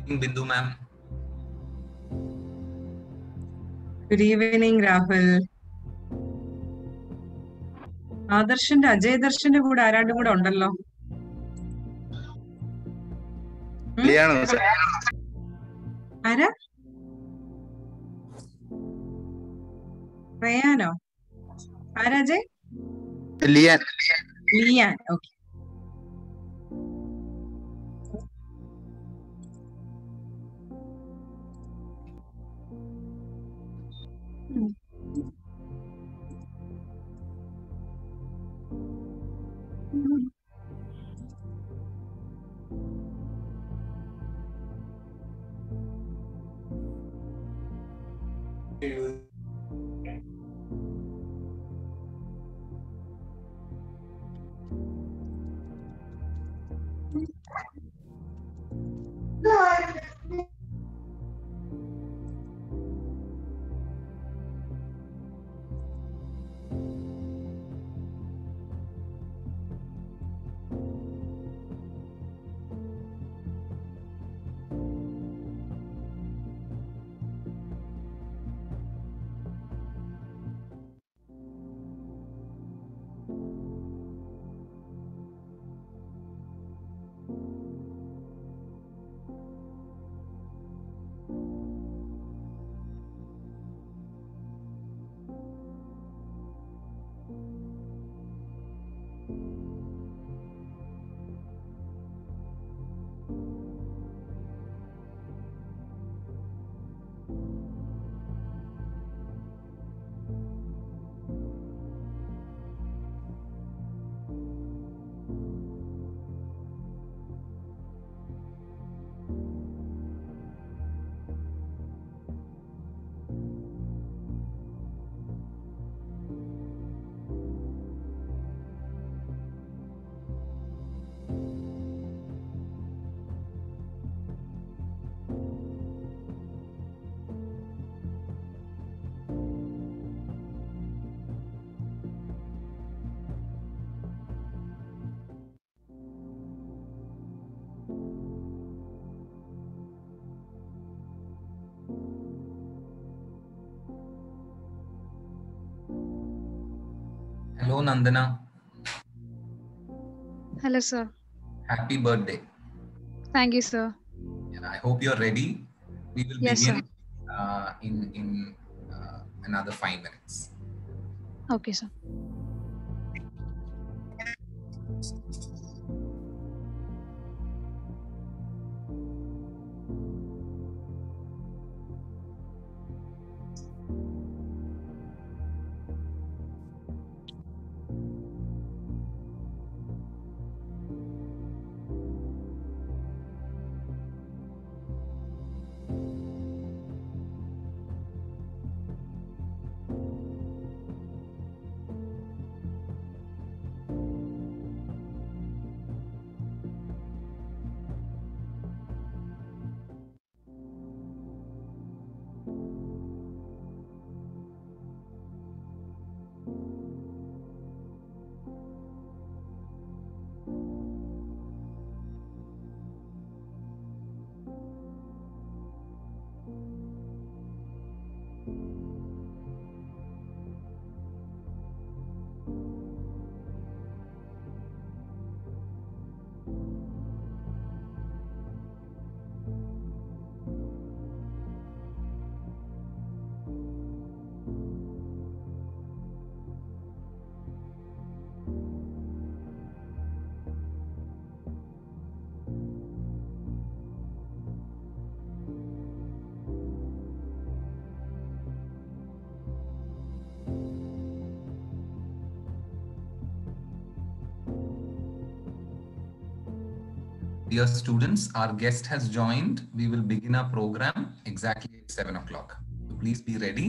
Evening, Bindu ma'am. Good evening, Rahul. ആദർശന്റെ Ajay ദർശന്റെ കൂടെ ആരാണ്ടും കൂടെ ഉണ്ടല്ലോ. ആരാ? റയാനോ? ആരാ Ajay? Liyan. Okay. Hello, Nandana. Hello, sir. Happy birthday. Thank you, sir. I hope you're ready. We will Yes, begin sir. in another 5 minutes. Okay, sir. Dear students, our guest has joined. We will begin our program exactly at 7 o'clock. So please be ready.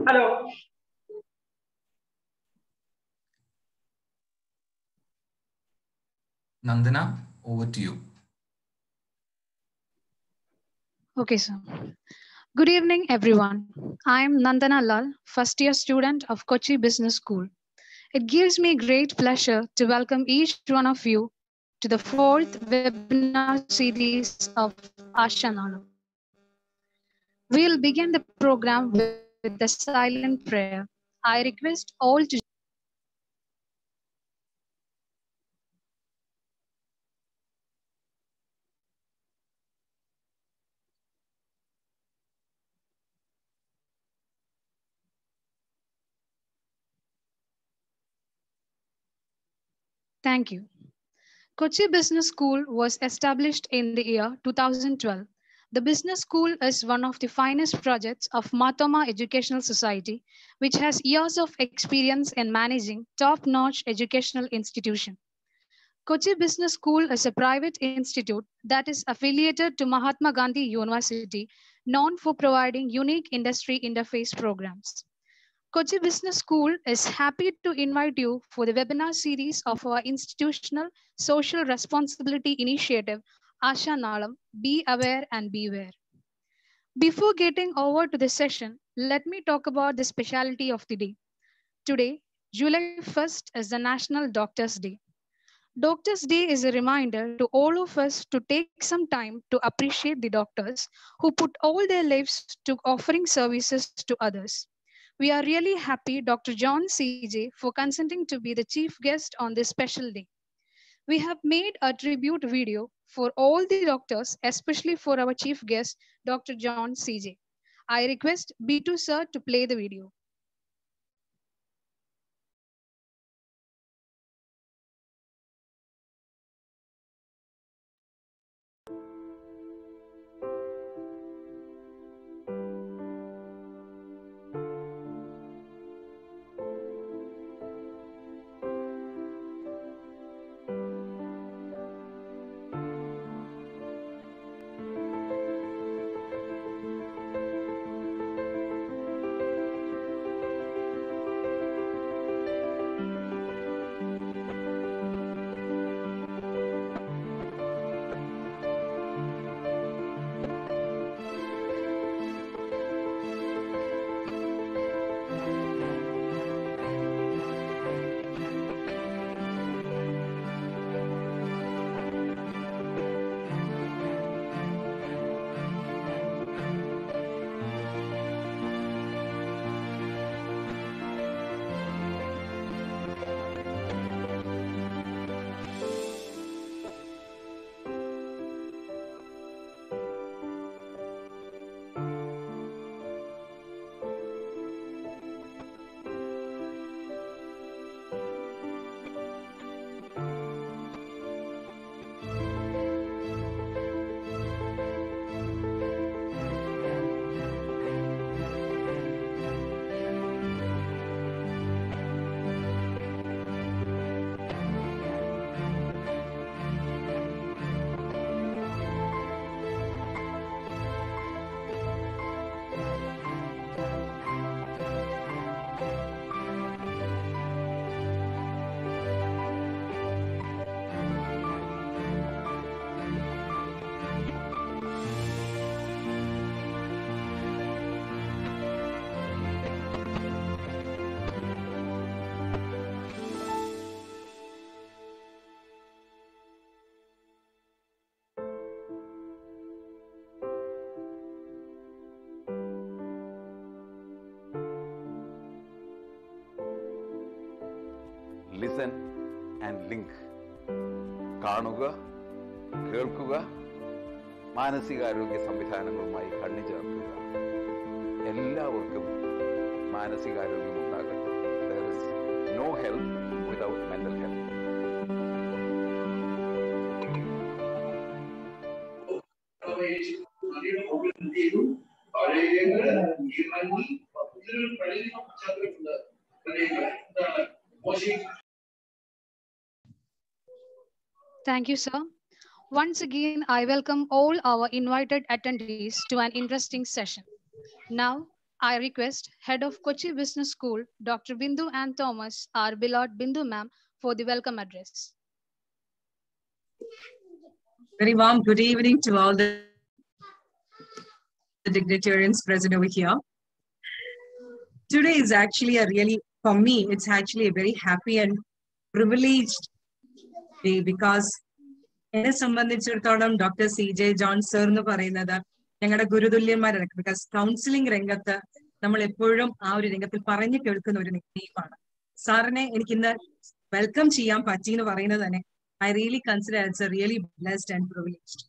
Hello. Nandana, over to you. Okay, sir. Good evening, everyone. I am Nandana Lal, first year student of Kochi Business School. It gives me great pleasure to welcome each one of you to the fourth webinar series of Asha Nalam. We'll begin the program with the silent prayer. I request all to Thank you. Kochi Business School was established in the year 2012. The business school is one of the finest projects of Matoma Educational Society, which has years of experience in managing top-notch educational institutions. Kochi Business School is a private institute that is affiliated to Mahatma Gandhi University, known for providing unique industry interface programs. Kochi Business School is happy to invite you for the webinar series of our institutional social responsibility initiative, Asha Nalam, Be Aware and Beware. Before getting over to the session, let me talk about the speciality of the day. Today, July 1st is the National Doctors Day. Doctors Day is a reminder to all of us to take some time to appreciate the doctors who put all their lives to offering services to others. We are really happy Dr. John CJ for consenting to be the chief guest on this special day. We have made a tribute video for all the doctors, especially for our chief guest, Dr. John CJ. I request B2 sir to play the video. Listen and link. കാണുക, കേൾക്കുക, മാനസികാരോഗ്യ സംവിധാനങ്ങളുമായി കണ്ണിചേർക്കുക. എല്ലാവർക്കും മാനസികാരോഗ്യം ഉണ്ടാകട്ടെ. There is no health without mental health. Thank you, sir. Once again, I welcome all our invited attendees to an interesting session. Now, I request Head of Kochi Business School, Dr. Bindu Ann Thomas, our beloved Bindu ma'am, for the welcome address. Very warm good evening to all the dignitarians present over here. Today is actually for me, it's actually a very happy and privileged day because എന്നെ സംബന്ധിച്ചിടത്തോളം doctor CJ John sir എന്ന് പറയുന്നത് ഞങ്ങളുടെ ഗുരുതുല്യന്മാരാണ്. Because counselling രംഗത്ത് നമ്മൾ എപ്പോഴും ആ ഒരു രംഗത്തിൽ പറഞ്ഞു കേൾക്കുന്ന ഒരു നെയ്മാണ്. സാറിനെ എനിക്ക് ഇന്ന് വെൽക്കം ചെയ്യാൻ പറ്റി എന്ന് പറയുന്നത് തന്നെ I really consider it's a really blessed and privileged.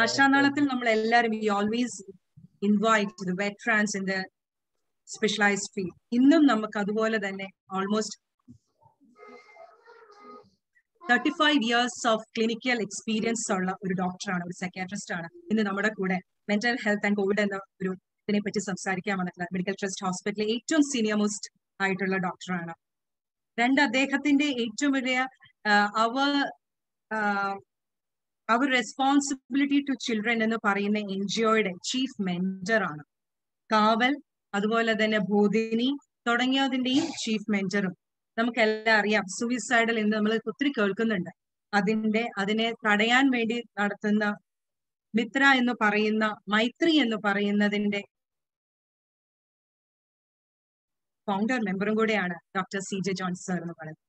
ആശാനാളത്തിൽ നമ്മൾ എല്ലാവരും we always invite the veterans in the specialized field. ഇന്നും നമുക്ക് അതുപോലെ തന്നെ almost 35 years of clinical experience ഉള്ള ഒരു ഡോക്ടറാണ്, ഒരു സൈക്യാട്രിസ്റ്റ് ആണ് ഇന്ന് നമ്മുടെ കൂടെ മെന്റൽ ഹെൽത്ത് ആൻഡ് കോവിഡ് എന്ന ഒരു ഇതിനെ പറ്റി സംസാരിക്കാൻ വന്നിട്ടുള്ള മെഡിക്കൽ ട്രസ്റ്റ് ഹോസ്പിറ്റലിലെ ഏറ്റവും സീനിയർ മോസ്റ്റ് ആയിട്ടുള്ള ഡോക്ടറാണ്. അദ്ദേഹത്തിന്റെ ഏറ്റവും വലിയ അവർ റെസ്പോൺസിബിലിറ്റി ടു ചിൽഡ്രൻ എന്ന് പറയുന്ന NGOയുടെ ചീഫ് മെന്റർ ആണ്. കാവൽ, അതുപോലെ തന്നെ ബോധിനി തുടങ്ങിയതിന്റെയും ചീഫ് മെന്ററും. നമുക്കെല്ലാം അറിയാം സൂയിസൈഡിൽ എന്ന് നമ്മൾ ഒത്തിരി കേൾക്കുന്നുണ്ട്. അതിനെ തടയാൻ വേണ്ടി നടത്തുന്ന മിത്ര എന്ന് പറയുന്ന മൈത്രി എന്ന് പറയുന്നതിന്റെ ഫൗണ്ടർ മെമ്പറും കൂടെയാണ് ഡോക്ടർ CJ ജോൺ സർ എന്ന് പറയുന്നത്.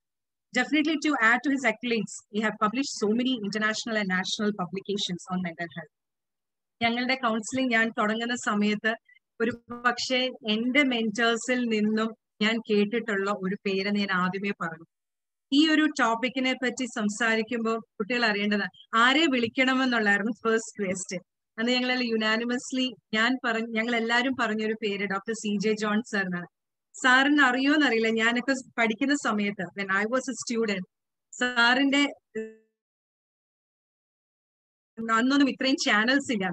Definitely to add to his accolades, he have published so many international and national publications on mental health. ഞങ്ങളുടെ കൗൺസിലിംഗ് ഞാൻ തുടങ്ങുന്ന സമയത്ത് ഒരു പക്ഷേ എന്റെ മെന്റേഴ്സിൽ നിന്നും ഞാൻ കേട്ടിട്ടുള്ള ഒരു പേര് ഞാൻ ആദ്യമേ പറഞ്ഞു. ഈ ഒരു ടോപ്പിക്കിനെ പറ്റി സംസാരിക്കുമ്പോൾ കുട്ടികൾ അറിയേണ്ടത് ആരെ വിളിക്കണമെന്നുള്ളായിരുന്നു ഫസ്റ്റ് ക്വസ്റ്റ്യൻ. അന്ന് ഞങ്ങൾ യുനാനിമസ്ലി ഞങ്ങൾ എല്ലാവരും പറഞ്ഞൊരു പേര് ഡോക്ടർ CJ ജോൺ സർ എന്നാണ്. സാറിന് അറിയോന്നറിയില്ല, ഞാനൊക്കെ പഠിക്കുന്ന സമയത്ത് when I was a student, സാറിന്റെ അന്നൊന്നും ഇത്രയും ചാനൽസ് ഇല്ല,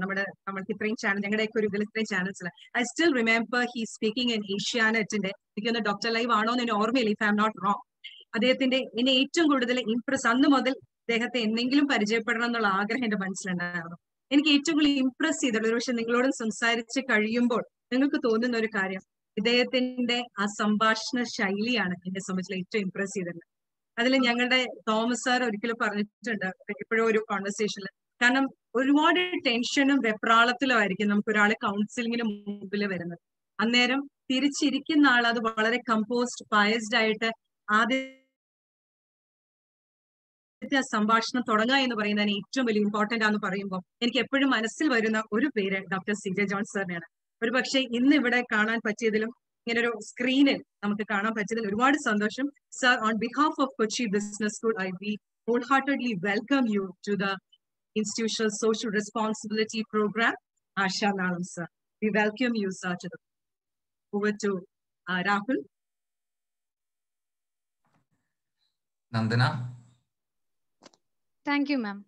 നമ്മൾക്ക് ഇത്രയും ചാനൽ ഞങ്ങളുടെയൊക്കെ ഒരു ഇതിൽ ഇത്രയും ചാനൽസ് ഇല്ല. I still remember he speaking in ഏഷ്യാനെറ്റിന്റെ, എനിക്കൊന്ന് ഡോക്ടർ ലൈവ് ആണോ എന്ന് ഓർമ്മയില്ല, if I am not wrong. അദ്ദേഹത്തിന്റെ എന്നെ ഏറ്റവും കൂടുതൽ ഇംപ്രസ്, അന്ന് മുതൽ അദ്ദേഹത്തെ എന്തെങ്കിലും പരിചയപ്പെടണം എന്നുള്ള ആഗ്രഹം എന്റെ മനസ്സിലുണ്ടായിരുന്നു. എനിക്ക് ഏറ്റവും കൂടുതൽ ഇംപ്രസ് ചെയ്തിട്ടുള്ള ഒരു പക്ഷെ നിങ്ങളോട് സംസാരിച്ച് കഴിയുമ്പോൾ നിങ്ങൾക്ക് തോന്നുന്ന ഒരു കാര്യം, ഇദ്ദേഹത്തിന്റെ ആ സംഭാഷണ ശൈലിയാണ് എന്നെ സംബന്ധിച്ചുള്ള ഏറ്റവും ഇംപ്രസ് ചെയ്തിട്ടുള്ളത്. അതിൽ ഞങ്ങളുടെ തോമസ് സാർ ഒരിക്കലും പറഞ്ഞിട്ടുണ്ട് എപ്പോഴും ഒരു കോൺവെർസേഷനിൽ, കാരണം ഒരുപാട് ടെൻഷനും വെപ്രാളത്തിലും ആയിരിക്കും നമുക്ക് ഒരാളെ കൗൺസിലിങ്ങിന് മുമ്പിൽ വരുന്നത്. അന്നേരം തിരിച്ചിരിക്കുന്ന ആൾ അത് വളരെ കമ്പോസ്ഡ് പയസ്ഡ് ആയിട്ട് ആദ്യത്തെ സംഭാഷണം തുടങ്ങുക എന്ന് പറയുന്നതിന് ഏറ്റവും വലിയ ഇമ്പോർട്ടന്റ് ആണെന്ന് പറയുമ്പോൾ എനിക്ക് എപ്പോഴും മനസ്സിൽ വരുന്ന ഒരു പേര് ഡോക്ടർ CJ ജോൺ സാറിനെയാണ്. ഒരു പക്ഷേ ഇന്ന് ഇവിടെ കാണാൻ പറ്റിയതിലും ഇങ്ങനൊരു സ്ക്രീനിൽ നമുക്ക് കാണാൻ പറ്റിയതിൽ ഒരുപാട് സന്തോഷം. Sir, on behalf of Kochi business school I we wholeheartedly welcome you to the institutional social responsibility program. Asha Nalam sir, we welcome you sir to the over to Rahul. Nandana. Thank you, ma'am.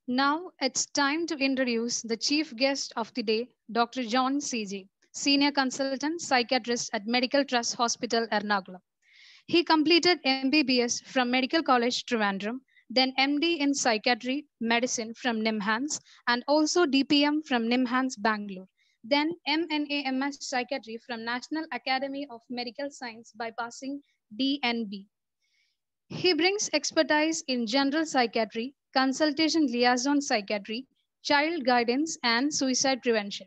Now it's time to introduce the chief guest of the day, Dr. John CJ, Senior Consultant Psychiatrist at Medical Trust Hospital, Ernakulam. He completed MBBS from Medical College, Trivandrum, then MD in Psychiatry Medicine from NIMHANS, and also DPM from NIMHANS, Bangalore. Then MNA-MS Psychiatry from National Academy of Medical Science by passing DNB. He brings expertise in general psychiatry, consultation liaison psychiatry, child guidance, and suicide prevention.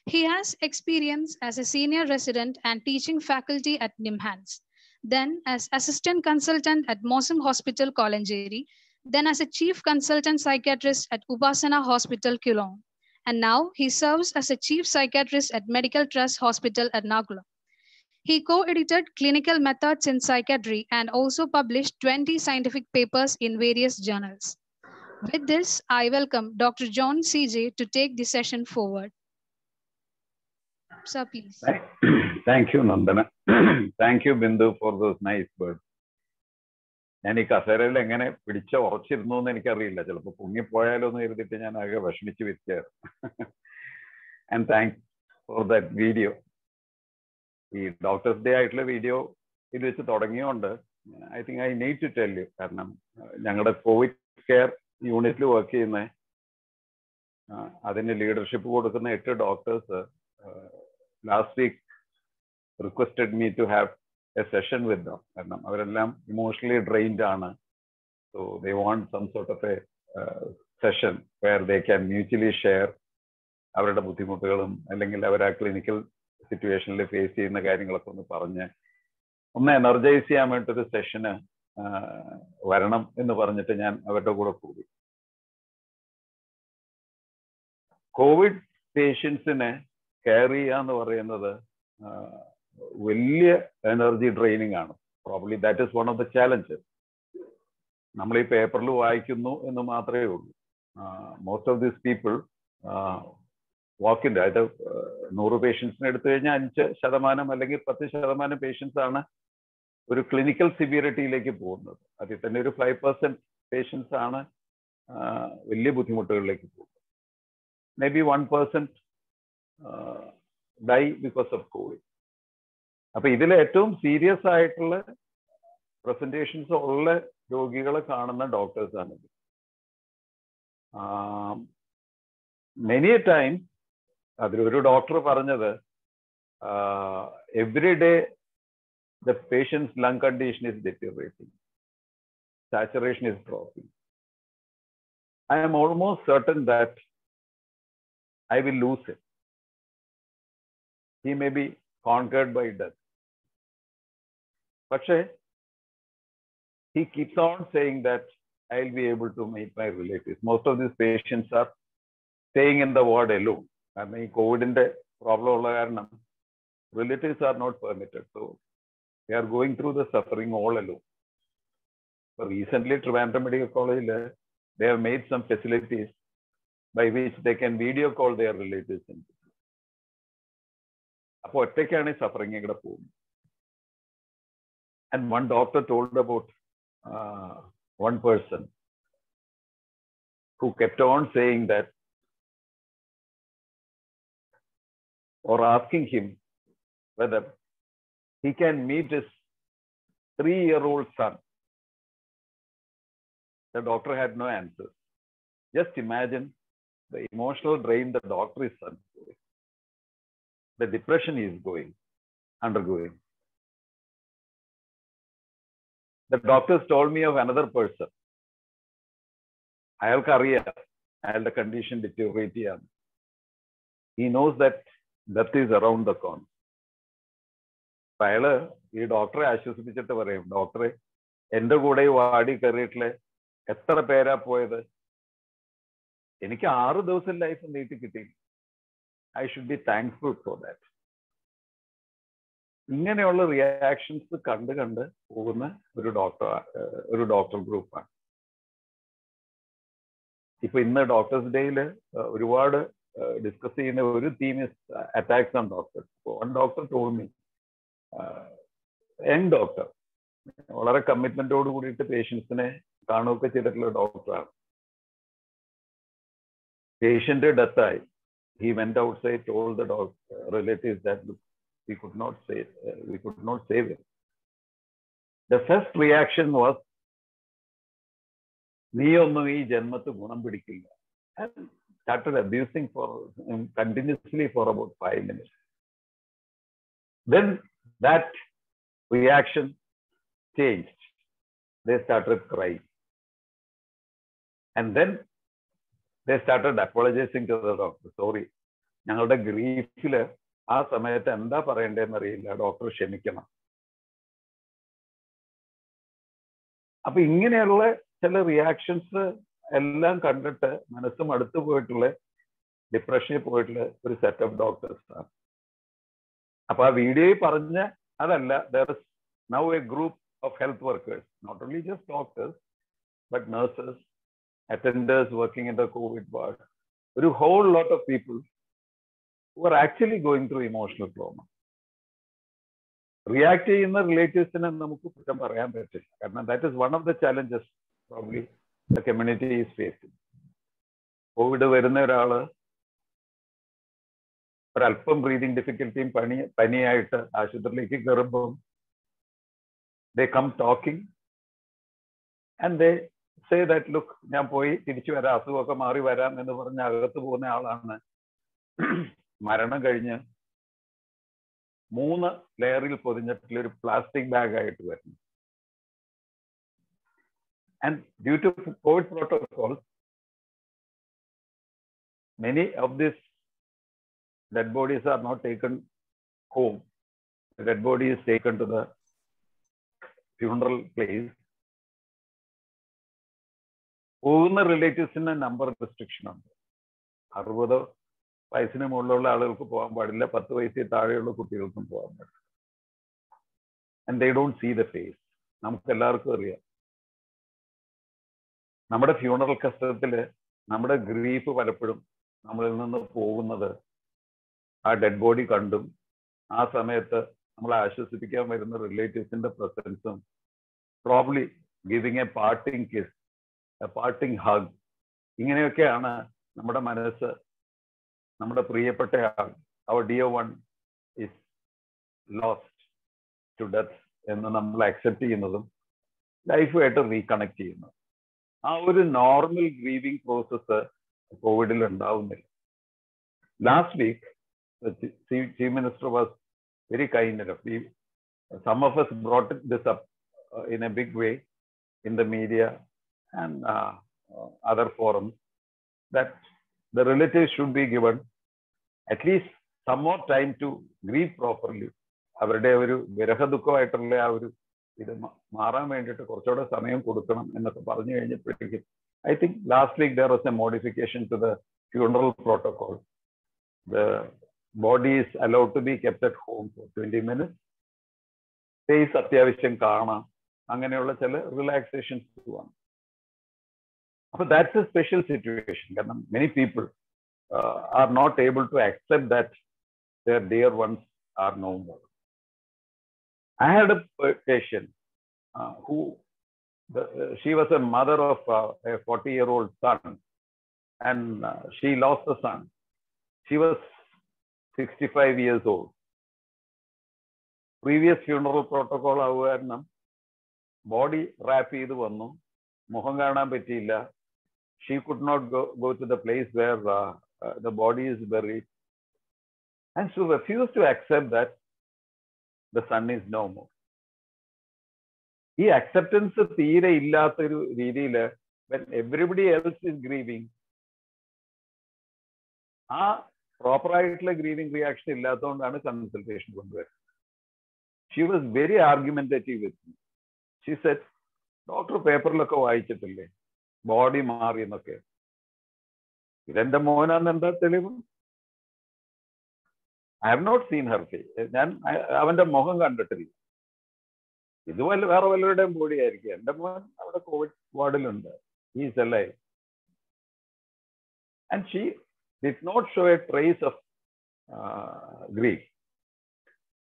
He has experience as a senior resident and teaching faculty at NIMHANS, then as assistant consultant at Mosam Hospital, Kolanjeri, then as a chief consultant psychiatrist at Upasana Hospital, Kulong. And now he serves as a chief psychiatrist at Medical Trust Hospital, Ernakulam. He co-edited clinical methods in psychiatry and also published 20 scientific papers in various journals. With this, I welcome Dr. John CJ to take the session forward. Sir, please. Thank you, Nandana. Thank you, Bindu, for those nice words. ഞാൻ ഈ കസേരയിൽ എങ്ങനെ പിടിച്ച ഉറച്ചിരുന്നു എന്ന് എനിക്കറിയില്ല, ചിലപ്പോൾ പൊങ്ങിപ്പോയാലോ എന്ന് കരുതിയിട്ട് ഞാൻ ആകെ വിഷമിച്ച് വിറ്റായിരുന്നു. And thanks for that video. ഈ ഡോക്ടേഴ്സ് ഡേ ആയിട്ടുള്ള വീഡിയോ ഇത് വെച്ച് തുടങ്ങിയോണ്ട് I think I need to tell you. കാരണം ഞങ്ങളുടെ കോവിഡ് കെയർ യൂണിറ്റിൽ വർക്ക് ചെയ്യുന്ന അതിന് ലീഡർഷിപ്പ് കൊടുക്കുന്ന 8 doctors last week requested me to have a session with them. കാരണം അവരെല്ലാം emotionally drained ആണ്. So they want some sort of a session where they can mutually share അവരുടെ ബുദ്ധിമുട്ടുകളും അല്ലെങ്കിൽ അവർ ആ ക്ലിനിക്കൽ സിറ്റുവേഷനിൽ ഫേസ് ചെയ്യുന്ന കാര്യങ്ങളൊക്കെ ഒന്ന് പറഞ്ഞ് ഒന്ന് എനർജൈസ് ചെയ്യാൻ വേണ്ടിയൊരു സെഷന് വരണം എന്ന് പറഞ്ഞിട്ട് ഞാൻ അവരുടെ കൂടെ കൂടി. കോവിഡ് പേഷ്യൻസിനെ കെയർ ചെയ്യുക എന്ന് പറയുന്നത് വലിയ എനർജി ഡ്രെയിനിങ് ആണ്. Probably that is one of the challenges. നമ്മൾ ഈ പേപ്പറിൽ വായിക്കുന്നു എന്ന് മാത്രമേ ഉള്ളൂ. മോസ്റ്റ് ഓഫ് ദീസ് പീപ്പിൾ വാക്കിൻ്റെ, അതായത് 100 പേഷ്യൻസിനെ എടുത്തു കഴിഞ്ഞാൽ 5% അല്ലെങ്കിൽ 10% പേഷ്യൻസ് ആണ് ഒരു ക്ലിനിക്കൽ സിവിയറിറ്റിയിലേക്ക് പോകുന്നത്. അതിൽ തന്നെ ഒരു 5% പേഷ്യൻസ് ആണ് വലിയ ബുദ്ധിമുട്ടുകളിലേക്ക് പോകുന്നത്. Maybe 1% die because of covid. അപ്പൊ ഇതിൽ ഏറ്റവും സീരിയസ് ആയിട്ടുള്ള പ്രസന്റേഷൻസ് ഉള്ള രോഗികളെ കാണുന്ന ഡോക്ടേഴ്സാണിത്. മെനി എ ടൈം അതിലൊരു ഡോക്ടർ പറഞ്ഞത്, every day the patient's lung condition is deteriorating, saturation is dropping. I am almost certain that I will lose him. He may be conquered by death. But he keeps on saying that I'll be able to meet my relatives. Most of these patients are staying in the ward alone. I mean, COVID in the problem, relatives are not permitted. So they are going through the suffering all alone. So recently, Trivandrum Medical College, they have made some facilities by which they can video call their relatives. അപ്പോൾ ഒറ്റയ്ക്കാണ് suffering ഇവിടെ പോകുന്നത്. And one doctor told about one person who kept on saying that, or asking him whether he can meet his 3-year-old son. The doctor had no answer. Just imagine the emotional drain the doctor is undergoing. The depression he is undergoing. The doctors told me of another person. അയാൾക്ക് അറിയാം അയാളുടെ condition deteriorate ചെയ്യാൻ. He knows that death is around the corner. അയാള് ഈ ഡോക്ടറെ ആശ്വസിപ്പിച്ചിട്ട് പറയും, ഡോക്ടറെ എൻ്റെ കൂടെ ഈ വാർഡിൽ കയറിയിട്ടില്ല എത്ര പേരാ പോയത്, എനിക്ക് 6 ദിവസം ലൈഫ് നീട്ടി കിട്ടി. I should be thankful for that. ഇങ്ങനെയുള്ള റിയാക്ഷൻസ് കണ്ട് പോകുന്ന ഒരു ഡോക്ടർ ഗ്രൂപ്പാണ്. ഇപ്പൊ ഇന്ന് ഡോക്ടേഴ്സ് ഡേയിൽ ഒരുപാട് ഡിസ്കസ് ചെയ്യുന്ന ഒരു theme is attacks on doctors. One doctor told me, young doctor, വളരെ കമ്മിറ്റ്മെന്റോട് കൂടിയിട്ട് പേഷ്യൻസിനെ കാണുകയൊക്കെ ചെയ്തിട്ടുള്ള ഡോക്ടറാണ്. Patient ഡെത്തായി. He went outside, told the relatives that we could not save him. The first reaction was, നീ ഒന്നും ഈ ജന്മത്ത് ഗുണം പിടിക്കില്ല. And started abusing continuously for about 5 minutes. Then that reaction changed. They started crying. And then they started apologizing to the doctor. Sorry, ഞങ്ങളുടെ ഗ്രീഫില് ആ സമയത്ത് എന്താ പറയണ്ടേന്ന് അറിയില്ല, ഡോക്ടർ ക്ഷമിക്കണം. അപ്പൊ ഇങ്ങനെയുള്ള ചില റിയാക്ഷൻസ് എല്ലാം കണ്ടിട്ട് മനസ്സും അടുത്ത് പോയിട്ടുള്ള ഡിപ്രഷനിൽ പോയിട്ടുള്ള ഒരു സെറ്റ് ഓഫ് ഡോക്ടേഴ്സ് ആണ്. അപ്പൊ ആ വീഡിയോയിൽ പറഞ്ഞ അതല്ല, there is now a group of health workers, not only just doctors, but nurses, attenders working in the COVID ward, a whole lot of people who are actually going through emotional trauma. React ചെയ്യുന്ന റിലേറ്റീവ്സിനെ നമുക്ക് കുറ്റം പറയാൻ പറ്റില്ല. കാരണം that is one of the challenges probably the community is facing. Covid വരുന്ന ഒരാള് ഒരല്പം breathing ഡിഫിക്കൽറ്റിയും പനിയായിട്ട് ആശുപത്രിയിലേക്ക് കയറുമ്പോൾ they come talking and they say that, look, ഞാൻ പോയി തിരിച്ചു വരാം, അസുഖമൊക്കെ മാറി വരാം എന്ന് പറഞ്ഞ് അകത്ത് പോകുന്ന ആളാണ് മരണം കഴിഞ്ഞ് 3 ലെയറിൽ പൊതിഞ്ഞിട്ടുള്ള ഒരു പ്ലാസ്റ്റിക് ബാഗ് ആയിട്ട് വരുന്നു. And due to COVID protocols, many of these dead bodies are not taken home. The dead body is taken to the funeral place. പോകുന്ന റിലേറ്റീവ്സിന് നമ്പർ റെസ്ട്രിക്ഷൻ ഉണ്ട്. 60 വയസ്സിന് മുകളിലുള്ള ആളുകൾക്ക് പോകാൻ പാടില്ല, 10 വയസ്സിൽ താഴെയുള്ള കുട്ടികൾക്കും പോകാൻ പാടില്ല. And they don't see the face. നമുക്ക് എല്ലാവർക്കും അറിയാം, നമ്മുടെ ഫ്യൂണറൽ കസ്റ്റത്തിൽ നമ്മുടെ ഗ്രീഫ് പലപ്പോഴും നമ്മളിൽ നിന്ന് പോകുന്നത് ആ ഡെഡ് ബോഡി കണ്ടും ആ സമയത്ത് നമ്മളെ ആശ്വസിപ്പിക്കാൻ വരുന്ന റിലേറ്റീവ്സിന്റെ പ്രസൻസും probably giving a parting kiss, a parting hug, ഇങ്ങനെയൊക്കെയാണ് നമ്മുടെ മനസ്സ് നമ്മുടെ പ്രിയപ്പെട്ട ആൾ, അവർ dear one is lost to death എന്ന് നമ്മൾ അക്സെപ്റ്റ് ചെയ്യുന്നതും ലൈഫുമായിട്ട് റീകണക്ട് ചെയ്യുന്നതും. ആ ഒരു നോർമൽ ഗ്രീവിംഗ് പ്രോസസ്സ് കോവിഡിൽ ഉണ്ടാവുന്നില്ല. Last week chief minister was very kind enough. Some of us brought this up in a big way in the media and other forums, that the relatives should be given at least some more time to grieve properly. അവരുടെ ഒരു വിരഹദുഃഖമായിട്ടുള്ള ആ ഒരു ഇത് മാറാൻ വേണ്ടിയിട്ട് കുറച്ചുകൂടെ സമയം കൊടുക്കണം എന്നൊക്കെ പറഞ്ഞു കഴിഞ്ഞപ്പോഴേക്കും I think last week there was a modification to the funeral protocol. The body is allowed to be kept at home for 20 minutes. Face അത്യാവശ്യം കാണാം, അങ്ങനെയുള്ള ചില റിലാക്സേഷൻസ് വേണം. അപ്പോൾ that's a special situation. കാരണം many people are not able to accept that their dear ones are no more. I had a patient who she was a mother of a 40-year-old son, and she lost the son. She was 65 years old. Previous funeral protocol ആവുകയാരണം body wrap ചെയ്ത് വന്നു, മുഖം കാണാൻ പറ്റിയില്ല. She could not go to the place where the body is buried, and she refused to accept that the son is no more. ഈ acceptance തീരെ ഇല്ലാത്തൊരു രീതിയിൽ when everybody else is grieving, ആ പ്രോപ്പർ ആയിട്ടുള്ള ഗ്രീവിംഗ് റിയാക്ഷൻ ഇല്ലാത്തതുകൊണ്ടാണ് consultation കൊണ്ടുവരുന്നത്. She was very argumentative with me. She said, doctor പേപ്പറിലൊക്കെ വായിച്ചിട്ടില്ലേ ബോഡി മാറി എന്നൊക്കെ, ഇതെന്റെ മോനാന്ന് എന്താ തെളിവ്? I have not seen her face. ഞാൻ അവന്റെ മുഖം കണ്ടിട്ടില്ല. ഇത് വേറെ വല്ലവരുടെയും ബോഡി ആയിരിക്കും. എന്റെ മോൻ അവിടെ കോവിഡ് വാർഡിലുണ്ട്. He is alive. And she did not show a trace of grief.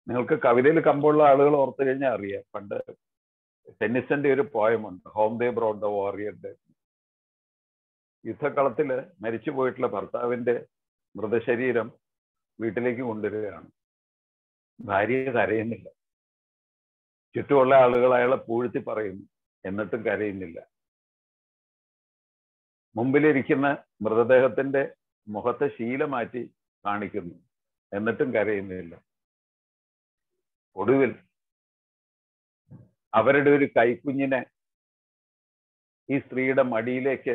നിങ്ങൾക്ക് കവിതയിൽ കമ്പുള്ള ആളുകൾ ഓർത്തു കഴിഞ്ഞാൽ അറിയാം, പണ്ട് ടെന്നിസന്റെ ഒരു പോയമുണ്ട്, home they brought the warrior day. യുദ്ധക്കളത്തില് മരിച്ചു പോയിട്ടുള്ള ഭർത്താവിന്റെ മൃതശരീരം വീട്ടിലേക്ക് കൊണ്ടുവരികയാണ്. ഭാര്യ കരയുന്നില്ല. ചുറ്റുമുള്ള ആളുകൾ അയാളെ പൂഴ്ത്തി പറയുന്നു, എന്നിട്ടും കരയുന്നില്ല. മുമ്പിലിരിക്കുന്ന മൃതദേഹത്തിന്റെ മുഖത്തെ ശീല മാറ്റി കാണിക്കുന്നു, എന്നിട്ടും കരയുന്നില്ല. ഒടുവിൽ അവരുടെ ഒരു കൈക്കുഞ്ഞിനെ ഈ സ്ത്രീയുടെ മടിയിലേക്ക്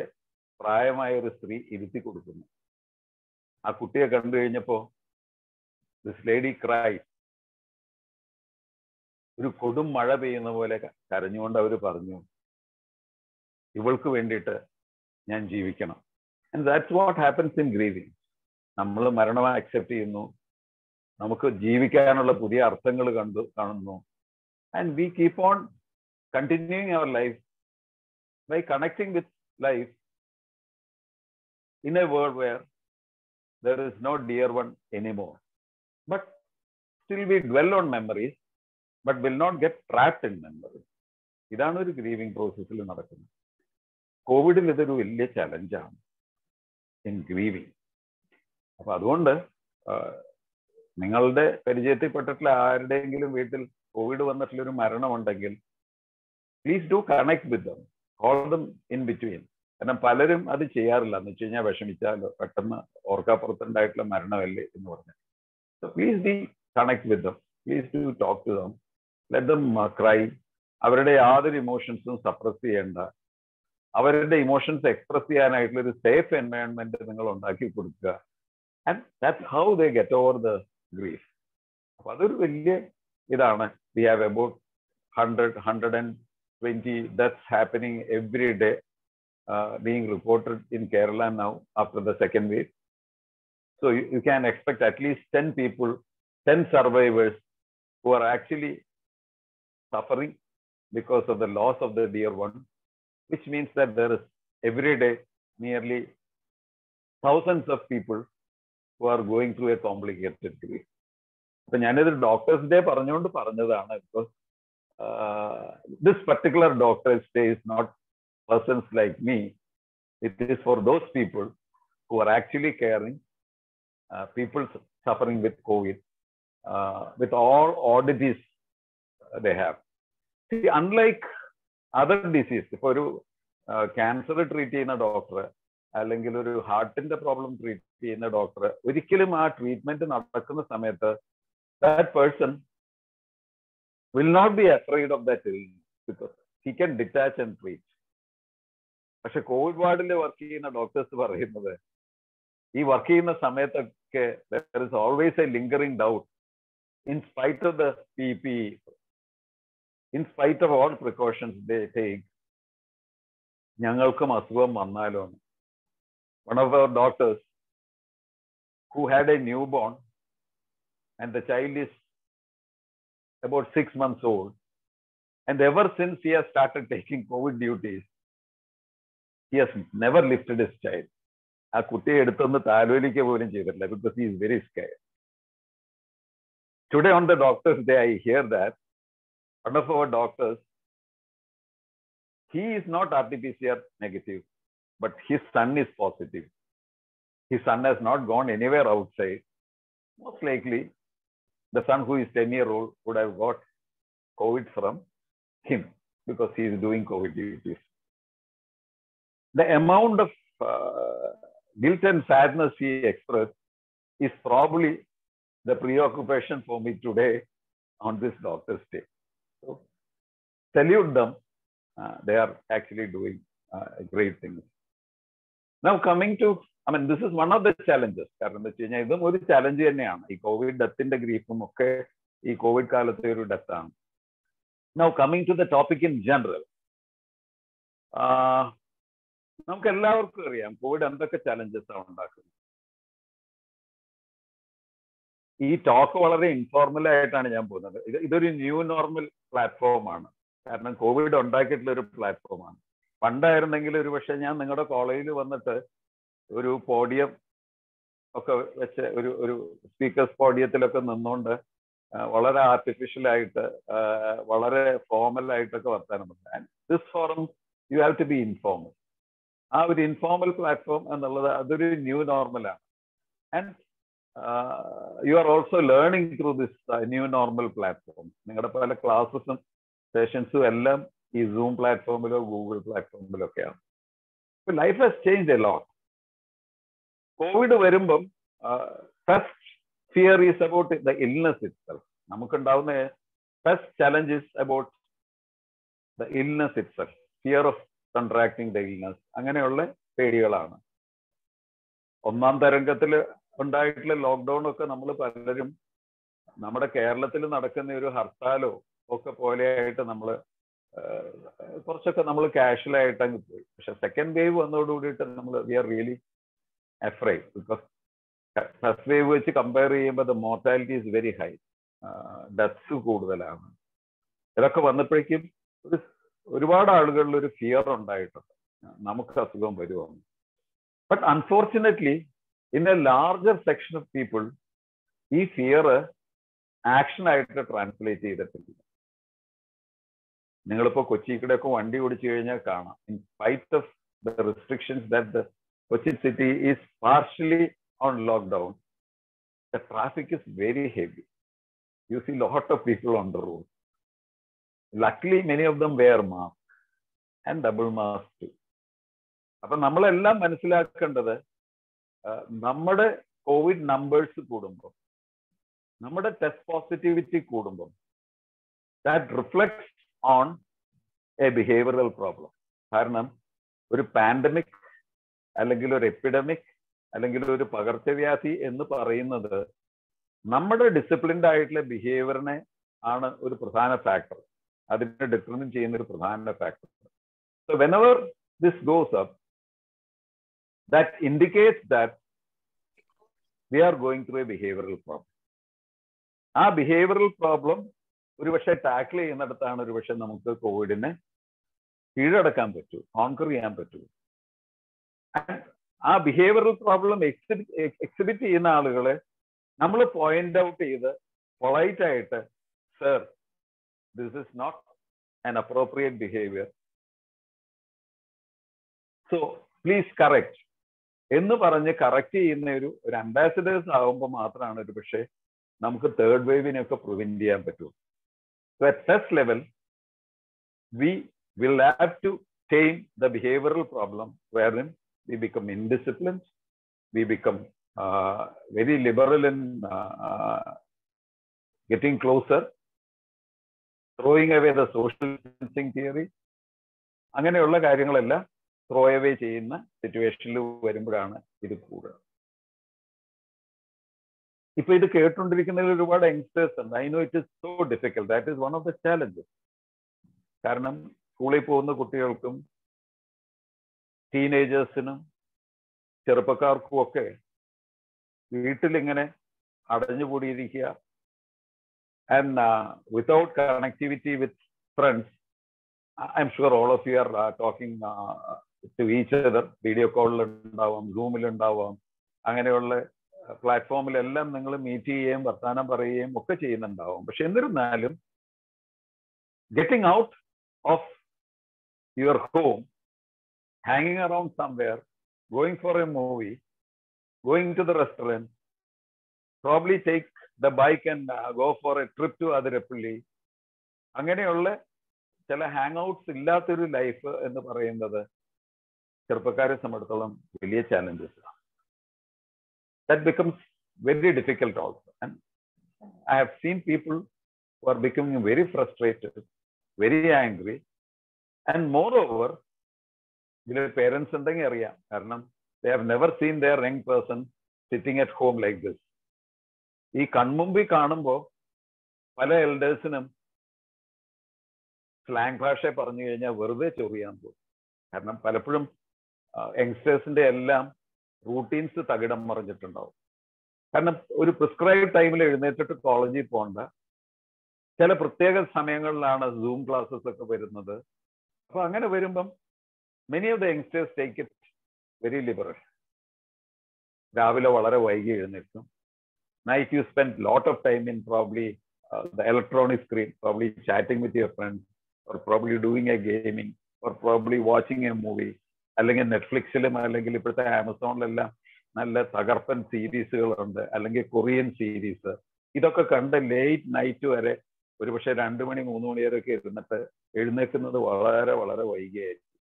പ്രായമായ ഒരു സ്ത്രീ ഇരുത്തി കൊടുക്കുന്നു. ആ കുട്ടിയെ കണ്ടു കഴിഞ്ഞപ്പോ ദിസ് ലേഡി ക്രൈ. ഒരു കൊടും മഴ പെയ്യുന്ന പോലെ കരഞ്ഞുകൊണ്ട് അവർ പറഞ്ഞു, ഇവൾക്ക് വേണ്ടിയിട്ട് ഞാൻ ജീവിക്കണം. And that's what happens in grieving. നമ്മൾ മരണം അക്സെപ്റ്റ് ചെയ്യുന്നു, നമുക്ക് ജീവിക്കാനുള്ള പുതിയ അർത്ഥങ്ങൾ കാണുന്നു. And we keep on continuing our life by connecting with life in a world where there is no dear one anymore. But still we dwell on memories, but will not get trapped in memories. ഇതാണ് ഒരു grieving പ്രോസസ്സിൽ നടക്കുന്നത്. കോവിഡിൽ ഇതൊരു വലിയ ചലഞ്ചാണ് in grieving. അപ്പൊ അതുകൊണ്ട് നിങ്ങളുടെ പരിചയത്തിൽപ്പെട്ടിട്ടുള്ള ആരുടെയെങ്കിലും വീട്ടിൽ കോവിഡ് വന്നിട്ടുള്ള ഒരു മരണം ഉണ്ടെങ്കിൽ please do connect with dum, call them in between. കാരണം പലരും അത് ചെയ്യാറില്ല. എന്ന് വെച്ച് കഴിഞ്ഞാൽ വിഷമിച്ചാലോ പെട്ടെന്ന് ഓർക്കാപ്പുറത്തുണ്ടായിട്ടുള്ള മരണമല്ലേ എന്ന് പറഞ്ഞു. So please be connect with dum. please do talk to them. Let them cry. അവരുടെ യാതൊരു ഇമോഷൻസും സപ്രസ് ചെയ്യേണ്ട. അവരുടെ ഇമോഷൻസ് എക്സ്പ്രസ് ചെയ്യാനായിട്ടുള്ള ഒരു സേഫ് എൻവയോൺമെന്റ് നിങ്ങൾ ഉണ്ടാക്കി കൊടുക്കുക. And that's how they get over the grief. അപ്പൊ അതൊരു വലിയ ഇതാണ്. We have about 120 deaths happening every day being reported in Kerala now after the second wave. So you can expect at least 10 people, 10 survivors who are actually suffering because of the loss of the dear one, which means that there is every day nearly thousands of people who are going through a complicated grief. So ഞാനിത് doctors day പറഞ്ഞുകൊണ്ട് പറഞ്ഞതാണ്. Because this particular doctor's day is not persons like me. It is for those people who are actually caring people suffering with COVID, with all oddities they have. See, unlike other disease, if ഒരു cancer treat ചെയ്യുന്ന doctor അല്ലെങ്കിൽ ഒരു ഹാർട്ടിന്റെ problem treat ചെയ്യുന്ന doctor ഒരിക്കലും ആ treatment നടക്കുന്ന സമയത്ത് that person will not be afraid of that illness because he can detach and treat. പക്ഷെ കോവിഡ് വാർഡിൽ വർക്ക് ചെയ്യുന്ന ഡോക്ടേഴ്സ് പറയുന്നത് ഈ വർക്ക് ചെയ്യുന്ന സമയത്തൊക്കെ there is always a lingering doubt in spite of the PPE, in spite of all precautions they take. ഞങ്ങൾക്കും അസുഖം വന്നാലോ. One of our doctors who had a newborn and the child is about 6 months old, and ever since he has started taking COVID duties, he has never lifted his child. ആ കുട്ടിയെ എടുത്തൊന്ന് താലോലിക്കുക പോലും ചെയ്തിട്ടില്ല because he is very scared. Today on the doctor's day, I hear that one of our doctors, he is not RT-PCR negative, but his son is positive. His son has not gone anywhere outside. Most likely, the son who is 10-year-old would have got COVID from him because he is doing COVID duties. The amount of guilt and sadness he expressed is probably the preoccupation for me today on this doctor's day. So, salute them. They are actually doing great things. Now coming to, I mean, this is one of the challenges. കാരണം എന്താ വെച്ച് കഴിഞ്ഞാൽ ഇതും ഒരു challenge തന്നെയാണ്. ഈ Covid ഡെത്തിന്റെ ഗ്രീഫും ഒക്കെ ഈ കോവിഡ് കാലത്തെ ഒരു ഡെത്താണ്. Now coming to the topic in general. നമുക്ക് എല്ലാവർക്കും അറിയാം കോവിഡ് എന്തൊക്കെ ചലഞ്ചസ് ആണ് ഉണ്ടാക്കുന്നത്. ഈ ടോക്ക് വളരെ ഇൻഫോർമൽ ആയിട്ടാണ് ഞാൻ പോകുന്നത്. ഇതൊരു ന്യൂ നോർമൽ പ്ലാറ്റ്ഫോമാണ്. കാരണം കോവിഡ് ഉണ്ടാക്കിയിട്ടുള്ള ഒരു പ്ലാറ്റ്ഫോമാണ്. പണ്ടായിരുന്നെങ്കിൽ ഒരു പക്ഷെ ഞാൻ നിങ്ങളുടെ കോളേജിൽ വന്നിട്ട് ഒരു പോഡിയം ഒക്കെ വെച്ച് ഒരു സ്പീക്കേഴ്സ് പോഡിയത്തിലൊക്കെ നിന്നുകൊണ്ട് വളരെ ആർട്ടിഫിഷ്യൽ ആയിട്ട് വളരെ ഫോമൽ ആയിട്ടൊക്കെ വർത്താനം പറയാൻ. This forum you have to be informal. ആ ഒരു ഇൻഫോർമൽ പ്ലാറ്റ്ഫോം എന്നുള്ളത് അതൊരു ന്യൂ നോർമലാണ്. And you are also learning through this new normal platform. നിങ്ങളുടെ പല ക്ലാസ്സസും സെഷൻസും എല്ലാം ഈ സൂം പ്ലാറ്റ്ഫോമിലോ ഗൂഗിൾ പ്ലാറ്റ്ഫോമിലോ ഒക്കെയാണ്. Life has change a lot. Covid വരുമ്പം first fear is about the illness itself. നമുക്കുണ്ടാവുന്ന first challenge is about the illness itself. Fear of contracting the illness. അങ്ങനെയുള്ള പേടികളാണ്. ഒന്നാം തരംഗത്തിൽ ഉണ്ടായിട്ടുള്ള ലോക്ക്ഡൗൺ ഒക്കെ നമ്മൾ പലരും നമ്മുടെ കേരളത്തിൽ നടക്കുന്ന ഒരു ഹർത്താലോ ഒക്കെ പോലെയായിട്ട് നമ്മൾ കുറച്ചൊക്കെ നമ്മൾ കാഷ്വലായിട്ട് അങ്ങ് പോയി. പക്ഷെ സെക്കൻഡ് വേവ് വന്നതോടുകൂടിയിട്ട് നമ്മൾ we are really afraid because first wave വെച്ച് കമ്പയർ ചെയ്യുമ്പോൾ the mortality is very high. Deaths കൂടുതലാണ്. ഇതൊക്കെ വന്നപ്പോഴേക്കും ഒരുപാട് ആളുകളിൽ ഒരു ഫിയർ ഉണ്ടായിട്ടുണ്ട്, നമുക്ക് അസുഖം വരുമെന്ന്. But unfortunately in a larger section of people ഈ ഫിയർ ആക്ഷൻ ആയിട്ട് ട്രാൻസ്ലേറ്റ് ചെയ്തിട്ടില്ല. നിങ്ങളിപ്പോ കൊച്ചിക്കൂടെയൊക്കെ വണ്ടി ഓടിച്ചു കഴിഞ്ഞാൽ കാണാം, in spite of the restrictions that the Kochi city is partially on lockdown, the traffic is very heavy. You see lot of people on the road. Luckily, many of them wear mask and double mask too. അപ്പൊ നമ്മളെല്ലാം മനസ്സിലാക്കേണ്ടത് നമ്മുടെ Covid numbers കൂടുമ്പോൾ നമ്മുടെ test positivity കൂടുമ്പോൾ that reflects on A behavioural problem. കാരണം ഒരു pandemic അല്ലെങ്കിൽ ഒരു എപ്പിഡമിക് അല്ലെങ്കിൽ ഒരു പകർച്ചവ്യാധി എന്ന് പറയുന്നത് നമ്മുടെ ഡിസിപ്ലിൻഡ് ആയിട്ടുള്ള ബിഹേവിയറിനെ ആണ് ഒരു പ്രധാന ഫാക്ടർ, അതിനെ ഡിറ്റർമിൻ ചെയ്യുന്ന ഒരു പ്രധാന factor. So whenever this goes up, that indicates that we are going through a behavioral problem. ആ ബിഹേവിയറൽ പ്രോബ്ലം ഒരുപക്ഷെ ടാക്കിൾ ചെയ്യുന്നിടത്താണ് ഒരുപക്ഷെ നമുക്ക് കോവിഡിനെ കീഴടക്കാൻ പറ്റൂ, കോൺകർ ചെയ്യാൻ പറ്റൂ. ആ ബിഹേവിയറൽ പ്രോബ്ലം എക്സിബിറ്റ് ചെയ്യുന്ന ആളുകളെ നമ്മൾ പോയിന്റ് ഔട്ട് ചെയ്ത് പൊളൈറ്റ് ആയിട്ട്, sir this is not an appropriate behaviour, so please correct എന്ന് പറഞ്ഞ് കറക്റ്റ് ചെയ്യുന്ന ഒരു അംബാസിഡേഴ്സ് ആകുമ്പോൾ മാത്രമാണ് ഒരു പക്ഷേ നമുക്ക് തേർഡ് വേവിനെയൊക്കെ പ്രിവെന്റ് ചെയ്യാൻ പറ്റുള്ളൂ. So at first level we will have to tame the behavioral problem wherein we become indisciplined, we become very liberal in getting closer, throwing away the social distancing theory. അങ്ങനെയുള്ള കാര്യങ്ങളെല്ലാം throw away ചെയ്യുന്ന സിറ്റുവേഷനിൽ വരുമ്പോഴാണ് ഇത് കൂടുക. ഇപ്പൊ ഇത് കേട്ടുകൊണ്ടിരിക്കുന്നതിൽ ഒരുപാട് യങ്സ്റ്റേഴ്സ് ഉണ്ട്. I know it is so difficult. That is one of the challenges. കാരണം സ്കൂളിൽ പോകുന്ന കുട്ടികൾക്കും ടീനേജേഴ്സിനും ചെറുപ്പക്കാർക്കും ഒക്കെ വീട്ടിലിങ്ങനെ അടഞ്ഞുകൂടിയിരിക്കുക, and without connectivity with friends. I am sure all of you are talking to each other. Video കോളിലുണ്ടാവാം, സൂമിലുണ്ടാവാം, അങ്ങനെയുള്ള പ്ലാറ്റ്ഫോമിലെല്ലാം നിങ്ങൾ മീറ്റ് ചെയ്യുകയും വർത്തമാനം പറയുകയും ഒക്കെ ചെയ്യുന്നുണ്ടാവും. പക്ഷെ എന്നിരുന്നാലും getting out of your home, hanging around somewhere, going for a movie, going to the restaurant, probably take the bike and go for a trip to Adirapalli, അങ്ങനെയുള്ള ചില ഹാങ് ഔട്ട്സ് ഇല്ലാത്തൊരു ലൈഫ് എന്ന് പറയുന്നത് ചെറുപ്പക്കാരെ സംബന്ധിച്ചിടത്തോളം വലിയ ചാലഞ്ചസ് ആണ്. That becomes very difficult also. And I have seen people who are becoming very frustrated, very angry, and moreover, their parents ഉണ്ടെങ്കിൽ അറിയാം, കാരണം they have never seen their young person sitting at home like this. ഈ കൺമുമ്പിൽ കാണുമ്പോൾ പല എൽഡേഴ്സിനും slang ഭാഷ പറഞ്ഞു കഴിഞ്ഞാൽ വെറുതെ ചൊറിയാൻ പോകും. കാരണം പലപ്പോഴും യങ്സ്റ്റേഴ്സിന്റെ എല്ലാം റൂട്ടീൻസ് തകിടം മറിഞ്ഞിട്ടുണ്ടാവും. കാരണം ഒരു പ്രിസ്ക്രൈബ് ടൈമിൽ എഴുന്നേറ്റിട്ട് കോളേജിൽ പോകണ്ട, ചില പ്രത്യേക സമയങ്ങളിലാണ് സൂം ക്ലാസ്സസ് ഒക്കെ വരുന്നത്. അപ്പൊ അങ്ങനെ വരുമ്പം many of the youngsters take it very liberal. രാവിലെ വളരെ വൈകി എഴുന്നേൽക്കും. Night you spend lot of time in probably the electronic screen, probably chatting with your friends, or probably doing a gaming, or probably watching a movie. അല്ലെങ്കിൽ നെറ്റ്ഫ്ലിക്സിലും അല്ലെങ്കിൽ ഇപ്പോഴത്തെ ആമസോണിലെല്ലാം നല്ല തകർപ്പൻ സീരീസുകളുണ്ട്, അല്ലെങ്കിൽ കൊറിയൻ സീരീസ്. ഇതൊക്കെ കണ്ട് ലേറ്റ് നൈറ്റ് വരെ ഒരുപക്ഷെ 2 മണി 3 മണി വരെയൊക്കെ ഇരുന്നിട്ട് എഴുന്നേൽക്കുന്നത് വളരെ വളരെ വൈകിയായിരിക്കും.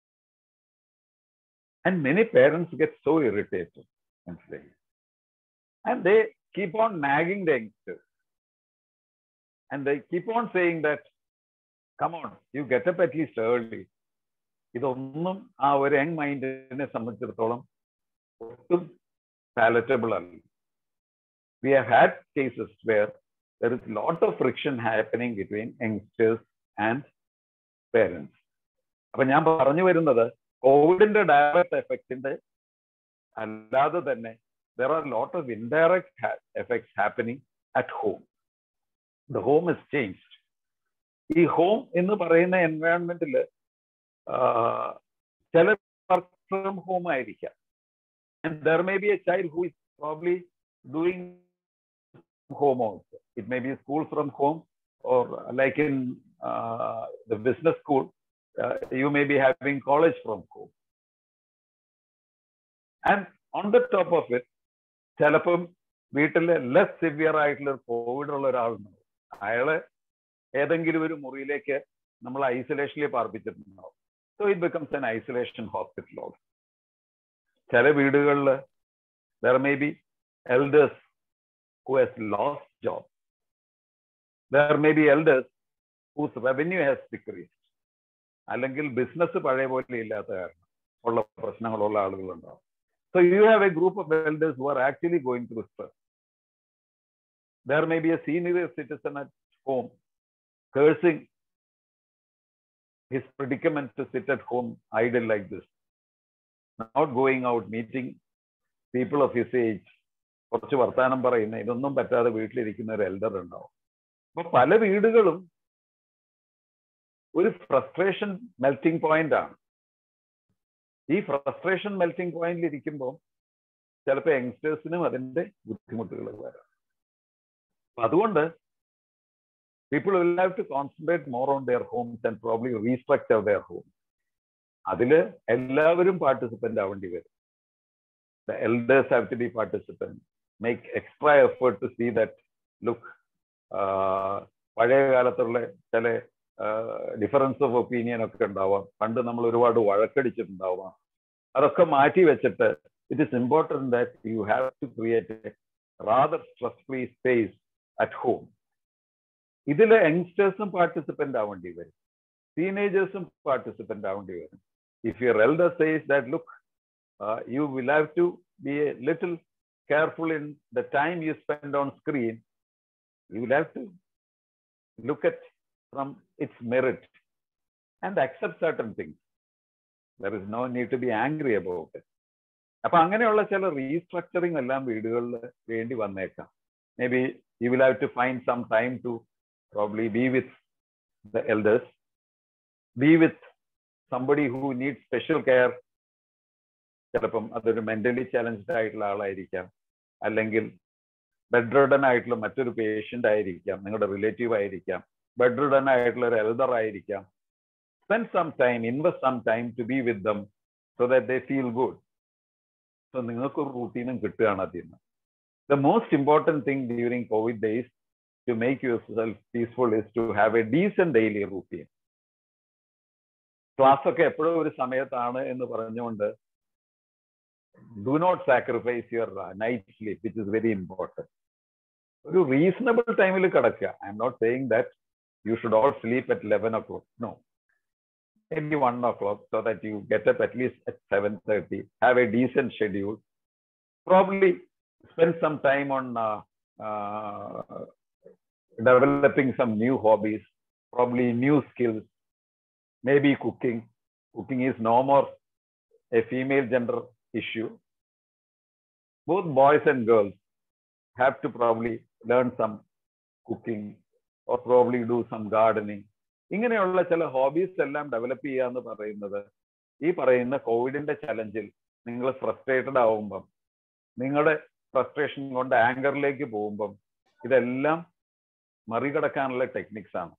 And many parents get so irritated, മനസ്സിലായി, and they keep on nagging the youngsters. And they keep on saying that, come on, you get up at least early. ഇതൊന്നും ആ ഒരു യങ് മൈൻഡിനെ സംബന്ധിച്ചിടത്തോളം ഒട്ടും palatable അല്ല. We have had cases where there is a lot of friction happening between youngsters and parents. അപ്പൊ ഞാൻ പറഞ്ഞു വരുന്നത് കോവിഡിന്റെ ഡയറക്റ്റ് എഫക്റ്റിന്റെ അല്ലാതെ തന്നെ there are a lot of indirect effects happening at home. The home is changed. ഈ home എന്ന് പറയുന്ന എൻവയോൺമെന്റിൽ ചില വർക്ക് ഫ്രം ഹോം ആയിരിക്കാം. And there may be a child who is probably doing home also. It may be school from home, or like in the business school, you may be having college from home. And on the top of it, ചിലപ്പം വീട്ടിൽ less severe ആയിട്ടുള്ള Covid ഉള്ള ഒരാളുണ്ടാവും. അയാളെ ഏതെങ്കിലും ഒരു മുറിയിലേക്ക് നമ്മൾ ഐസൊലേഷനിൽ പാർപ്പിച്ചിട്ടുണ്ടാവും. So it becomes an isolation hospital also. ചില വീടുകളിൽ there may be elders who has lost job, There may be elders whose revenue has decreased. അല്ലെങ്കിൽ ബിസിനസ് പഴയ പോലെ ഇല്ലാത്ത കാരണം ഉള്ള പ്രശ്നങ്ങളുള്ള ആളുകളുണ്ടാവും. So you have a group of elders who are actually going through stress. There may be a senior citizen at home cursing his predicament to sit at home idle like this, not going out, meeting people of his age, കുറച്ച് വർത്താനം പറയുന്ന ഇതൊന്നും പറ്റാതെ വീട്ടിലിരിക്കുന്ന ഒരു elder ഉണ്ടാവും. അപ്പൊ പല വീടുകളും ഒരു ഫ്രസ്ട്രേഷൻ മെൽറ്റിംഗ് പോയിന്റ് ആണ്. ഈ ഫ്രസ്ട്രേഷൻ മെൽറ്റിംഗ് പോയിന്റിൽ ഇരിക്കുമ്പോൾ ചിലപ്പോൾ യങ്സ്റ്റേഴ്സിനും അതിന്റെ ബുദ്ധിമുട്ടുകൾ വരാം. അതുകൊണ്ട് people will have to concentrate more on their homes and probably restructure their homes. അതില് എല്ലാവരും പാർട്ടിസിപ്പന്റ് ആവേണ്ടി വരും. The elders have to be participant. Make extra effort to see that, look, പഴയ കാലത്തുള്ള ചില ഡിഫറൻസ് ഓഫ് ഒപ്പീനിയൻ ഒക്കെ ഉണ്ടാവാം. പണ്ട് നമ്മൾ ഒരുപാട് വഴക്കടിച്ചിട്ടുണ്ടാവാം. അതൊക്കെ മാറ്റി വെച്ചിട്ട് it is important that you have to create a rather stress-free space at home. ഇതില് യങ്സ്റ്റേഴ്സും പാർട്ടിസിപ്പന്റ് ആവേണ്ടി വരും, ടീനേജേഴ്സും പാർട്ടിസിപ്പന്റ് ആവേണ്ടി വരും. If your elder says that, look, you will have to be a little careful in the time you spend on screen, you will have to look at from its merit and accept certain things. There is no need to be angry about it. അപ്പൊ അങ്ങനെയുള്ള ചില restructuring എല്ലാം വീടുകളിൽ വേണ്ടി വന്നേക്കാം. Maybe you will have to find some time to probably be with the elders, be with somebody who needs special care. ചിലപ്പം അതൊരു mentally challenged ആയിട്ടുള്ള ആളായിരിക്കാം, അല്ലെങ്കിൽ ബെഡ് റിഡൻ ആയിട്ടുള്ള മറ്റൊരു പേഷ്യന്റ് ആയിരിക്കാം, നിങ്ങളുടെ റിലേറ്റീവ് ആയിരിക്കാം, ബെഡ് റിഡൻ ആയിട്ടുള്ള ഒരു എൽഡർ ആയിരിക്കാം. Spend some time, invest some time to be with them so that they feel good. So നിങ്ങൾക്ക് ഒരു റൂട്ടീനും കിട്ടുകയാണ് അതിൽ നിന്ന്. The most important thing during COVID days to make yourself peaceful is to have a decent daily routine. Class ഒക്കെ എപ്പോഴും ഒരു സമയത്താണ് എന്ന് പറഞ്ഞുകൊണ്ട് do not sacrifice your night sleep, which is very important. ഒരു റീസണബിൾ ടൈമിൽ കിടക്കുക. I am not saying that you should all sleep at 11 o'clock. No. Maybe 1 o'clock so that you get up at least at 7:30. Have a decent schedule. Probably spend some time on developing some new hobbies, probably new skills, maybe cooking. Cooking is no more a female gender issue. Both boys and girls have to probably learn some cooking or probably do some gardening. ഇങ്ങനെയുള്ള ചില hobbies എല്ലാം develop ചെയ്യുക എന്ന് പറയുന്നത് ഈ പറയുന്ന കോവിഡിന്റെ ചലഞ്ചിൽ നിങ്ങൾ ഫ്രസ്ട്രേറ്റഡ് ആവുമ്പം, നിങ്ങളുടെ ഫ്രസ്ട്രേഷൻ കൊണ്ട് ആങ്കറിലേക്ക് പോകുമ്പം ഇതെല്ലാം മറികടക്കാനുള്ള ടെക്നിക്സ് ആണ്.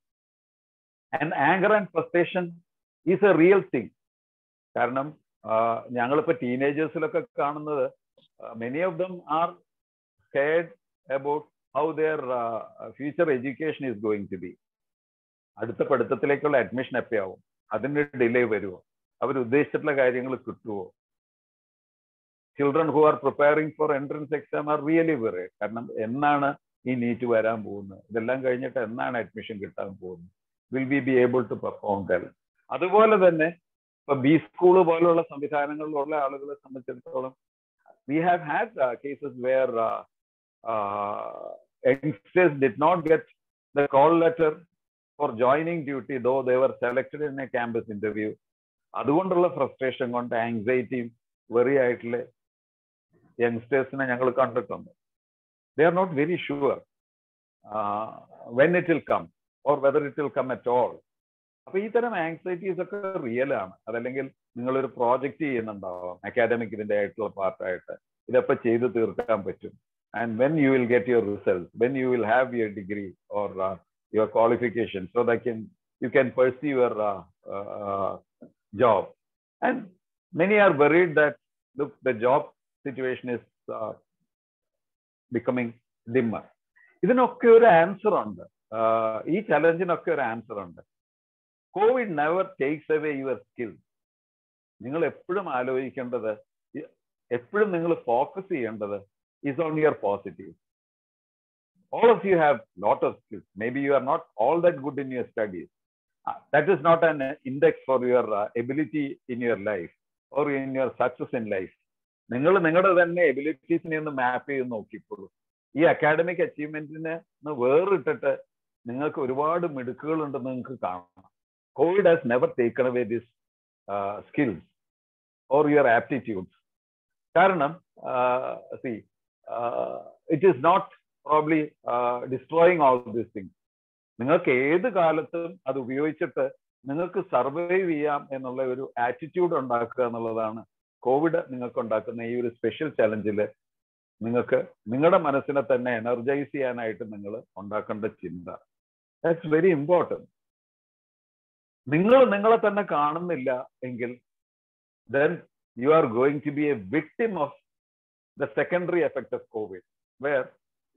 And anger and frustration is a real thing. കാരണം ഞങ്ങളിപ്പോ ടീനേജേഴ്സിലൊക്കെ കാണുന്നത് many of them are scared about how their future education is going to be. അടുത്ത പഠിത്തത്തിലേക്കുള്ള അഡ്മിഷൻ എപ്പോഴാവും, അതിന് ഡിലേ വരുമോ, അവർ ഉദ്ദേശിച്ചിട്ടുള്ള കാര്യങ്ങൾ കിട്ടുമോ? Children who are preparing for entrance exam are really worry. കാരണം എന്നാണ് ഈ നീറ്റ് വരാൻ പോകുന്നത്, ഇതെല്ലാം കഴിഞ്ഞിട്ട് എന്നാണ് അഡ്മിഷൻ കിട്ടാൻ പോകുന്നത്, will we be able to perform well. അതുപോലെ തന്നെ ഇപ്പൊ ബി സ്കൂള് പോലുള്ള സംവിധാനങ്ങളിലുള്ള ആളുകളെ സംബന്ധിച്ചിടത്തോളം we have had cases where youngsters did not get the call letter for joining duty, though they were selected in a campus interview. അതുകൊണ്ടുള്ള frustration കൊണ്ട് ആങ്സൈറ്റിയും വെറി ആയിട്ടുള്ള യങ്സ്റ്റേഴ്സിനെ ഞങ്ങൾ കണ്ടിട്ടുണ്ട്. They are not very sure when it will come or whether it will come at all. അപ്പൊ ഈ തരം anxieties ഒക്കെ real ആണ്. അതല്ലെങ്കിൽ നിങ്ങളൊരു പ്രോജക്റ്റ് ചെയ്യുന്നുണ്ടാവാം അക്കാഡമിക് ഇതിന്റെ ആയിട്ടുള്ള പാർട്ടായിട്ട്, ഇതൊക്കെ ചെയ്ത് തീർക്കാൻ പറ്റും. And when U will get your result, when you will have your degree or your qualification, so that you can pursue your job. And many are worried that, look, the job situation is becoming dimmer. ഇതിനൊക്കെ ഒരു answer ഉണ്ട്. ഈ ചലഞ്ചിനൊക്കെ ഒരു answer ഉണ്ട്. Covid never takes away your skill. നിങ്ങൾ എപ്പോഴും ആലോചിക്കേണ്ടത്, എപ്പോഴും നിങ്ങൾ ഫോക്കസ് ചെയ്യേണ്ടത് is on your positive. all of you have lot of skills. Maybe you are not all that good in your studies. That is not an index for your ability in your life or in your success in life. നിങ്ങൾ നിങ്ങളുടെ തന്നെ എബിലിറ്റീസിനെ ഒന്ന് മാപ്പ് ചെയ്ത് നോക്കിക്കോളൂ. ഈ academic അച്ചീവ്മെന്റിനെ വേറിട്ടിട്ട് നിങ്ങൾക്ക് ഒരുപാട് മിടുക്കുകൾ ഉണ്ടെന്ന് നിങ്ങൾക്ക് കാണാം. Covid has never taken away this skills or your aptitudes. കാരണം it is not probably destroying all these things. നിങ്ങൾക്ക് ഏത് കാലത്തും അത് ഉപയോഗിച്ചിട്ട് നിങ്ങൾക്ക് സർവൈവ് ചെയ്യാം എന്നുള്ള ഒരു ആറ്റിറ്റ്യൂഡ് ഉണ്ടാക്കുക എന്നുള്ളതാണ് കോവിഡ് നിങ്ങൾക്ക് ഉണ്ടാക്കുന്ന ഈ ഒരു സ്പെഷ്യൽ ചലഞ്ചിൽ നിങ്ങൾക്ക് നിങ്ങളുടെ മനസ്സിനെ തന്നെ എനർജൈസ് ചെയ്യാനായിട്ട് നിങ്ങൾ ഉണ്ടാക്കേണ്ട ചിന്ത. That's very important. നിങ്ങൾ നിങ്ങളെ തന്നെ കാണുന്നില്ല എങ്കിൽ then you are going to be a victim of the secondary effect of COVID, where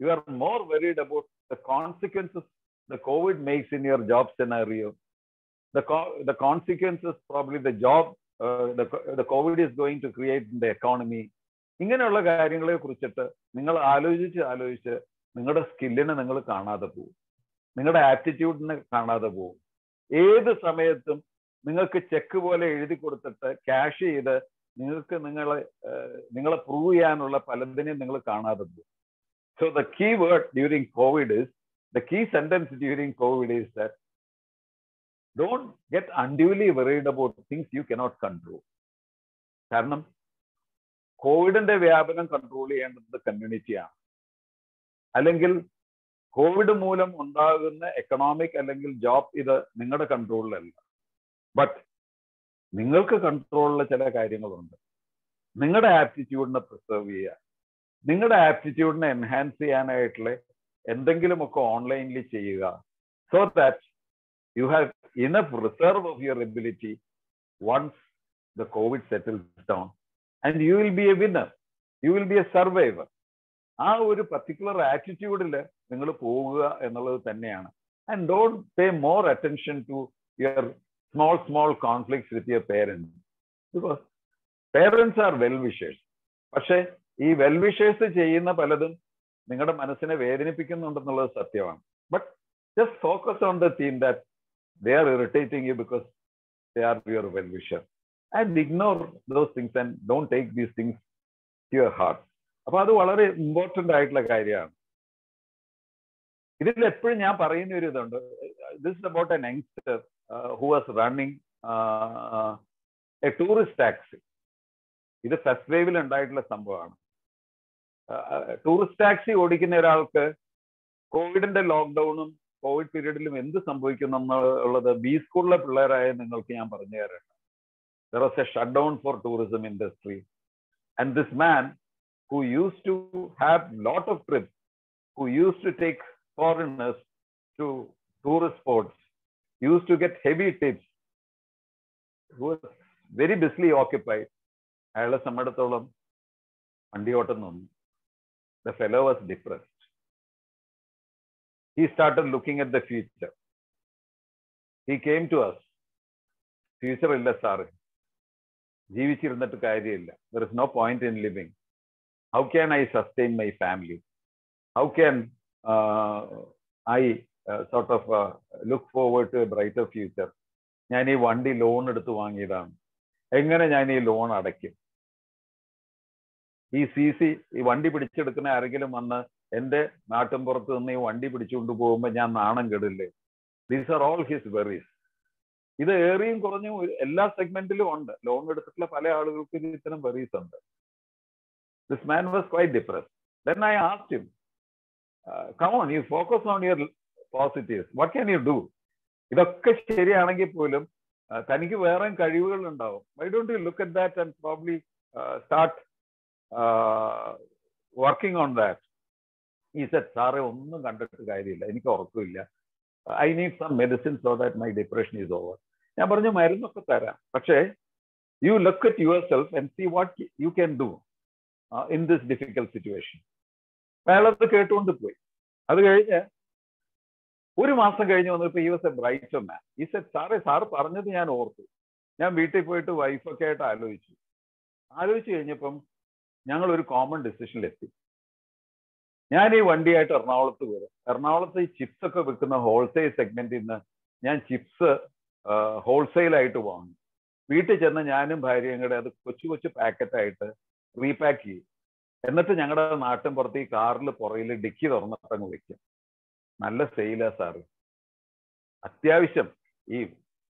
you are more worried about the consequences the COVID makes in your job scenario. The consequences, probably the job, the COVID is going to create in the economy. ഇങ്ങനെയുള്ള കാര്യങ്ങളെ കുറിച്ചിട്ട് നിങ്ങൾ ആലോചിച്ച് നിങ്ങളുടെ സ്കില്ലിനെ നിങ്ങൾ കാണാതെ പോകും, നിങ്ങളുടെ ആപ്റ്റിറ്റ്യൂഡിനെ കാണാതെ പോകും. ഏത് സമയത്തും നിങ്ങൾക്ക് ചെക്ക് പോലെ എഴുതി കൊടുത്തിട്ട് ക്യാഷ് ചെയ്ത് നിങ്ങൾക്ക് നിങ്ങളെ പ്രൂവ് ചെയ്യാനുള്ള പലതിനെയും നിങ്ങൾ കാണാതെ പോകും. So the key word during covid is, the key sentence during COVID is that don't get unduly worried about things you cannot control. കാരണം കോവിഡിന്റെ വ്യാപനം കൺട്രോൾ ചെയ്യേണ്ടത് കമ്മ്യൂണിറ്റിയാണ്. അല്ലെങ്കിൽ കോവിഡ് മൂലം ഉണ്ടാകുന്ന എക്കണോമിക് അല്ലെങ്കിൽ ജോബ് ഇത് നിങ്ങളുടെ കൺട്രോളിലല്ല. ബട്ട് നിങ്ങൾക്ക് കൺട്രോളിലുള്ള ചില കാര്യങ്ങളുണ്ട്. നിങ്ങളുടെ ആപ്റ്റിറ്റ്യൂഡിനെ പ്രിസർവ് ചെയ്യുക, നിങ്ങളുടെ ആപ്റ്റിറ്റ്യൂഡിനെ എൻഹാൻസ് ചെയ്യാനായിട്ടുള്ള എന്തെങ്കിലുമൊക്കെ ഓൺലൈനിൽ ചെയ്യുക. So that you have enough reserve of your ability once the covid settles down and you will be a winner, you will be a survivor. ആ ഒരു പർട്ടിക്കുലർ ആറ്റിറ്റ്യൂഡിൽ നിങ്ങൾ പോവുക എന്നുള്ളത് തന്നെയാണ്. And don't pay more attention to your small conflicts with your parents, because parents are well wishers. പക്ഷേ ഈ well wishers ചെയ്യുന്ന പലതും നിങ്ങളുടെ മനസ്സിനെ വേദനിപ്പിക്കുന്നുണ്ടെന്നുള്ളത് സത്യമാണ്. But just focus on the theme that they are irritating you because they are your well wisher, and ignore those things and don't take these things to your heart. അപ്പൊ അത് വളരെ important ആയിട്ടുള്ള കാര്യമാണ്. ഇതിൽ എപ്പോഴും ഞാൻ പറയുന്ന ഒരു ഇതുണ്ട്. This is about an youngster who was running a tourist taxi. ഇത് ഫസ്റ്റ് വേവിൽ ഉണ്ടായിട്ടുള്ള സംഭവമാണ്. ടൂറിസ്റ്റ് ടാക്സി ഓടിക്കുന്ന ഒരാൾക്ക് കോവിഡിന്റെ ലോക്ക്ഡൌണും കോവിഡ് പീരീഡിലും എന്ത് സംഭവിക്കുന്നു എന്നുള്ളത് ബി സ്കൂളിലെ പിള്ളേരായ നിങ്ങൾക്ക് ഞാൻ പറഞ്ഞു തരാം. There was a shutdown for tourism industry, and this man who used to have lot of trips, who used to take foreigners to tourist spots, used to get heavy tips, who was very busily occupied. അയാളെ സംബന്ധിച്ചിടത്തോളം വണ്ടി ഓട്ടം തോന്നി. The fellow was depressed. He started looking at the future. He came to us. Future illa sir. ജീവിച്ചിരുന്നിട്ട് കാര്യമില്ല. There is no point in living. How can I sustain my family? How can I sort of look forward to a brighter future? ഞാൻ ഈ വണ്ടി loan എടുത്ത് വാങ്ങിയതാണ്. എങ്ങനെ ഞാൻ ഈ loan അടയ്ക്കും? ഈ വണ്ടി പിടിച്ചെടുക്കുന്ന ആരെങ്കിലും വന്ന് എൻ്റെ നാട്ടിൻ പുറത്ത് നിന്ന് ഈ വണ്ടി പിടിച്ചുകൊണ്ട് പോകുമ്പോൾ ഞാൻ നാണം കെടില്ലേ? These are all his worries. ഇത് ഏറിയും കുറഞ്ഞും എല്ലാ സെഗ്മെന്റിലും ഉണ്ട്. ലോൺ എടുത്തിട്ടുള്ള പല ആളുകൾക്ക് ഇത്തരം വെറീസ് ഉണ്ട്. This man was quite depressed. Then I asked him, come on, you focus on your positives. What can you do? ഇതൊക്കെ ശരിയാണെങ്കിൽ പോലും തനിക്ക് വേറെ കഴിവുകൾ ഉണ്ടാവും. Why don't you look at that and probably start working on that? He said, സാറേ ഒന്നും കണ്ടിട്ട് കാര്യമില്ല, എനിക്ക് ഉറക്കമില്ല. I need some medicine so that my depression is over. ഞാൻ പറഞ്ഞു മരുന്നൊക്കെ തരാം, പക്ഷേ you look at yourself and see what you can do in this difficult situation. അയാളത് കേട്ടുകൊണ്ട് പോയി. അത് കഴിഞ്ഞ് ഒരു മാസം കഴിഞ്ഞ് വന്നപ്പോൾ he was a brighter man. He said, sir പറഞ്ഞത് ഞാൻ ഓർത്തു. ഞാൻ വീട്ടിൽ പോയിട്ട് വൈഫൊക്കെ ആയിട്ട് ആലോചിച്ചു കഴിഞ്ഞപ്പം ഞങ്ങൾ ഒരു കോമൺ ഡിസിഷനിലെത്തി. ഞാൻ ഈ വണ്ടിയായിട്ട് എറണാകുളത്ത് വരും. എറണാകുളത്ത് ഈ ചിപ്സ് ഒക്കെ വിൽക്കുന്ന ഹോൾസെയിൽ സെഗ്മെന്റിൽ നിന്ന് ഞാൻ ചിപ്സ് ഹോൾസെയിലായിട്ട് വാങ്ങും. വീട്ടിൽ ചെന്ന് ഞാനും ഭാര്യയും കൂടെ അത് കൊച്ചു കൊച്ചു പാക്കറ്റായിട്ട് റീപാക്ക് ചെയ്യും. എന്നിട്ട് ഞങ്ങളുടെ നാട്ടിൻ പുറത്ത് ഈ കാറിൽ പുറയിൽ ഡിക്കി തുറന്നിട്ടങ്ങ് വെക്കും. നല്ല സെയിലാ സാറ്. അത്യാവശ്യം ഈ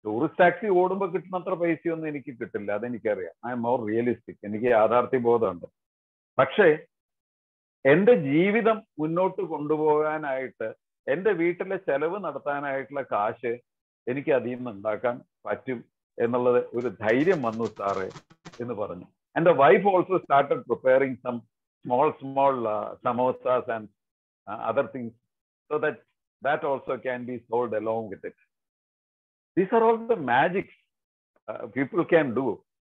ടൂറിസ്റ്റ് ടാക്സി ഓടുമ്പോൾ കിട്ടുന്നത്ര പൈസയൊന്നും എനിക്ക് കിട്ടില്ല, അതെനിക്കറിയാം. ഐ എം മോർ റിയലിസ്റ്റിക്, എനിക്ക് യാഥാർത്ഥ്യ ബോധമുണ്ട്. പക്ഷേ എൻ്റെ ജീവിതം മുന്നോട്ട് കൊണ്ടുപോകാനായിട്ട്, എൻ്റെ വീട്ടിലെ ചെലവ് നടത്താനായിട്ടുള്ള കാശ് എനിക്ക് അതിൽ നിന്ന് ഉണ്ടാക്കാൻ പറ്റും എന്നുള്ളത് ഒരു ധൈര്യം വന്നു സാറേ എന്ന് പറഞ്ഞു. And the wife also started preparing some small samosas and other things so that also can be sold along with it. These are all the magics people can do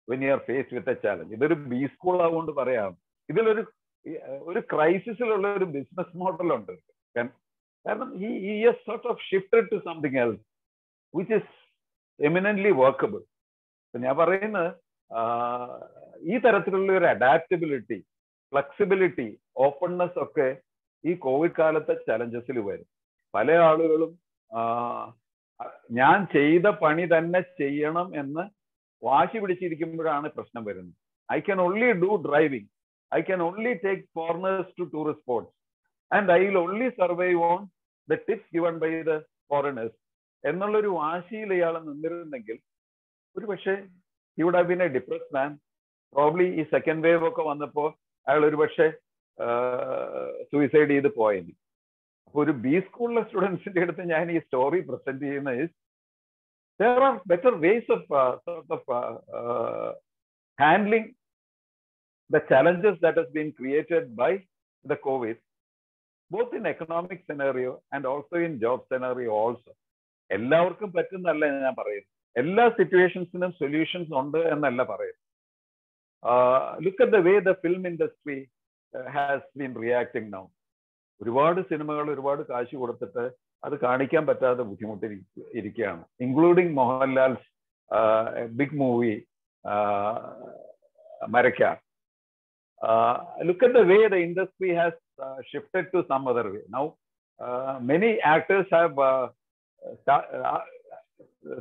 when you are faced with a challenge. ഇതൊരു B school ആവുകൊണ്ട് പറയാം, ഇതിലൊരു ക്രൈസിസിലുള്ള ഒരു business model ഉണ്ട്. കാരണം he has sort of shifted to something else which is eminently workable. ഞാൻ പറയുന്നത് ഈ തരത്തിലുള്ള ഒരു അഡാപ്റ്റബിലിറ്റി, ഫ്ലെക്സിബിലിറ്റി, ഓപ്പൺനെസ് ഒക്കെ ഈ കോവിഡ് കാലത്തെ ചലഞ്ചസിൽ വരും. പല ആളുകളും ഞാൻ ചെയ്ത പണി തന്നെ ചെയ്യണം എന്ന് വാശി പിടിച്ചിരിക്കുമ്പോഴാണ് പ്രശ്നം വരുന്നത്. I can only do driving, I can only take foreigners to tourist spots and I will only survive on the tips given by the foreigners എന്നുള്ളൊരു വാശിയിൽ ഇയാൾ നിന്നിരുന്നെങ്കിൽ ഒരു പക്ഷേ he would have been a depressed man. Probably ഈ second wave ഒക്കെ വന്നപ്പോൾ അയാൾ ഒരു പക്ഷേ സൂയിസൈഡ് ചെയ്ത് പോയെങ്കിൽ. അപ്പോൾ ഒരു ബി സ്കൂളിലെ സ്റ്റുഡൻസിന്റെ അടുത്ത് ഞാൻ ഈ സ്റ്റോറി പ്രസന്റ് ചെയ്യുന്നത് there are better ways of handling the challenges that has been created by the COVID, both in economic scenario and also in job scenario also. എല്ലാവർക്കും പറ്റുന്നല്ല ഞാൻ പറയുന്നത്, എല്ലാ സിറ്റുവേഷൻസിനും സൊല്യൂഷൻസ് ഉണ്ട് എന്നല്ല പറയുന്നത്. Look at the way the film industry has been reacting now. ഒരുപാട് സിനിമകൾ ഒരുപാട് കാശ് കൊടുത്തിട്ട് അത് കാണിക്കാൻ പറ്റാതെ ബുദ്ധിമുട്ടിരിക്കുകയാണ്, including Mohanlal's big movie Marakkar. Look at the way the industry has shifted to some other way. Now many actors have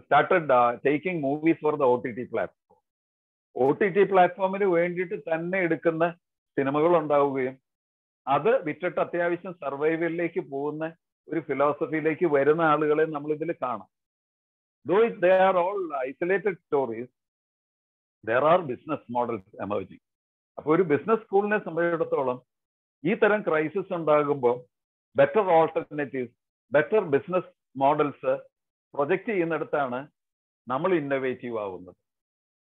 started taking movies for the OTT platform. OTT പ്ലാറ്റ്ഫോമിന് വേണ്ടിയിട്ട് തന്നെ എടുക്കുന്ന സിനിമകൾ ഉണ്ടാവുകയും അത് വിറ്റിട്ട് അത്യാവശ്യം സർവൈവലിലേക്ക് പോകുന്ന ഒരു ഫിലോസഫിയിലേക്ക് വരുന്ന ആളുകളെ നമ്മൾ ഇതിൽ കാണാം. Though they are all isolated stories, there are business models emerging. അപ്പോൾ ഒരു ബിസിനസ് സ്കൂളിനെ സംബന്ധിച്ചിടത്തോളം ഈ തരം ക്രൈസിസ് ഉണ്ടാകുമ്പോൾ better alternatives, better business models project ചെയ്യുന്നിടത്താണ് നമ്മൾ ഇന്നോവേറ്റീവ് ആവുന്നത്.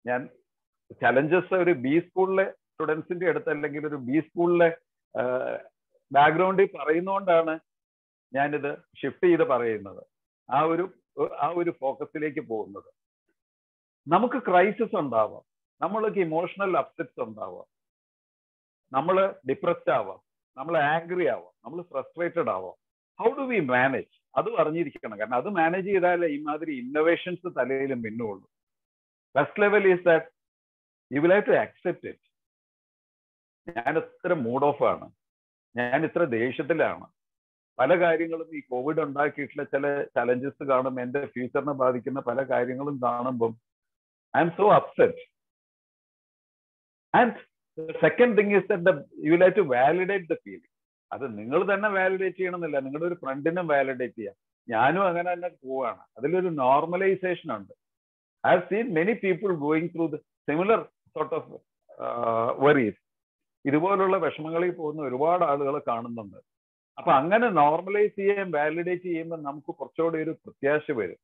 ഞാൻ ചലഞ്ചസ് ഒരു ബി സ്കൂളിലെ സ്റ്റുഡൻസിന്റെ അടുത്ത് അല്ലെങ്കിൽ ഒരു ബി സ്കൂളിലെ ബാക്ക്ഗ്രൗണ്ടിൽ പറയുന്നതുകൊണ്ടാണ് ഞാനിത് ഷിഫ്റ്റ് ചെയ്ത് പറയുന്നത്, ആ ഒരു ഫോക്കസിലേക്ക് പോകുന്നത്. നമുക്ക് ക്രൈസിസ് ഉണ്ടാവാം, നമ്മൾക്ക് ഇമോഷണൽ അപ്സെറ്റ്സ് ഉണ്ടാവാം, നമ്മൾ ഡിപ്രസ്ഡ് ആവാം, നമ്മൾ ആംഗ്രി ആവാം, നമ്മൾ ഫ്രസ്ട്രേറ്റഡ് ആവാം. How do we manage? അത് അറിഞ്ഞിരിക്കണം. കാരണം അത് മാനേജ് ചെയ്താലേ ഇമാതിരി ഇന്നോവേഷൻസ് തലയിലും മിന്നുള്ളൂ. First level is that you will have to accept it. ഞാൻ ഇത്ര മൂഡ് ഓഫ് ആണ്, ഞാൻ ഇത്ര ദേഷ്യത്തിലാണ്, പല കാര്യങ്ങളും ഈ കോവിഡ് ഉണ്ടാക്കിയിട്ടുള്ള ചില ചലഞ്ചസ് കാണുമ്പോൾ, എൻ്റെ ഫ്യൂച്ചറിനെ ബാധിക്കുന്ന പല കാര്യങ്ങളും കാണുമ്പം I M so upset. And the second thing is that you will have to validate the feeling. അത് നിങ്ങൾ തന്നെ വാലിഡേറ്റ് ചെയ്യണമെന്നില്ല, നിങ്ങളുടെ ഒരു ഫ്രണ്ടിനും വാലിഡേറ്റ് ചെയ്യാം. ഞാനും അങ്ങനെ തന്നെ പോവാണ്. അതിലൊരു നോർമലൈസേഷൻ ഉണ്ട്. I have seen many people going through the similar sort of worries. ഇതുപോലുള്ള വിഷമങ്ങളിൽ പോകുന്ന ഒരുപാട് ആളുകളെ കാണുന്നുണ്ട്. അപ്പൊ അങ്ങനെ നോർമലൈസ് ചെയ്യാൻ വാലിഡേറ്റ് ചെയ്യുമ്പോൾ നമുക്ക് കുറച്ചുകൂടി ഒരു പ്രത്യാശ വരും,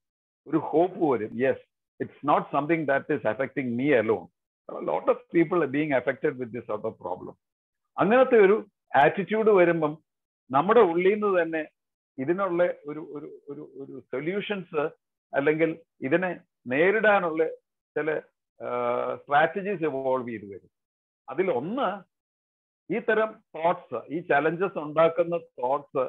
ഒരു ഹോപ്പ് വരും. Yes, it's not something that is affecting me alone. A lot of people are being affected with this sort of problem. അങ്ങനത്തെ ഒരു ആറ്റിറ്റ്യൂഡ് വരുമ്പം നമ്മുടെ ഉള്ളിൽ നിന്ന് തന്നെ ഇതിനുള്ള ഒരു സൊല്യൂഷൻസ് അല്ലെങ്കിൽ ഇതിനെ നേരിടാനുള്ള ചില സ്ട്രാറ്റജീസ് ഇവോൾവ് ചെയ്ത് വരും. അതിലൊന്ന് ഈ തരം തോട്ട്സ്, ഈ ചലഞ്ചസ് ഉണ്ടാക്കുന്ന തോട്ട്സ്,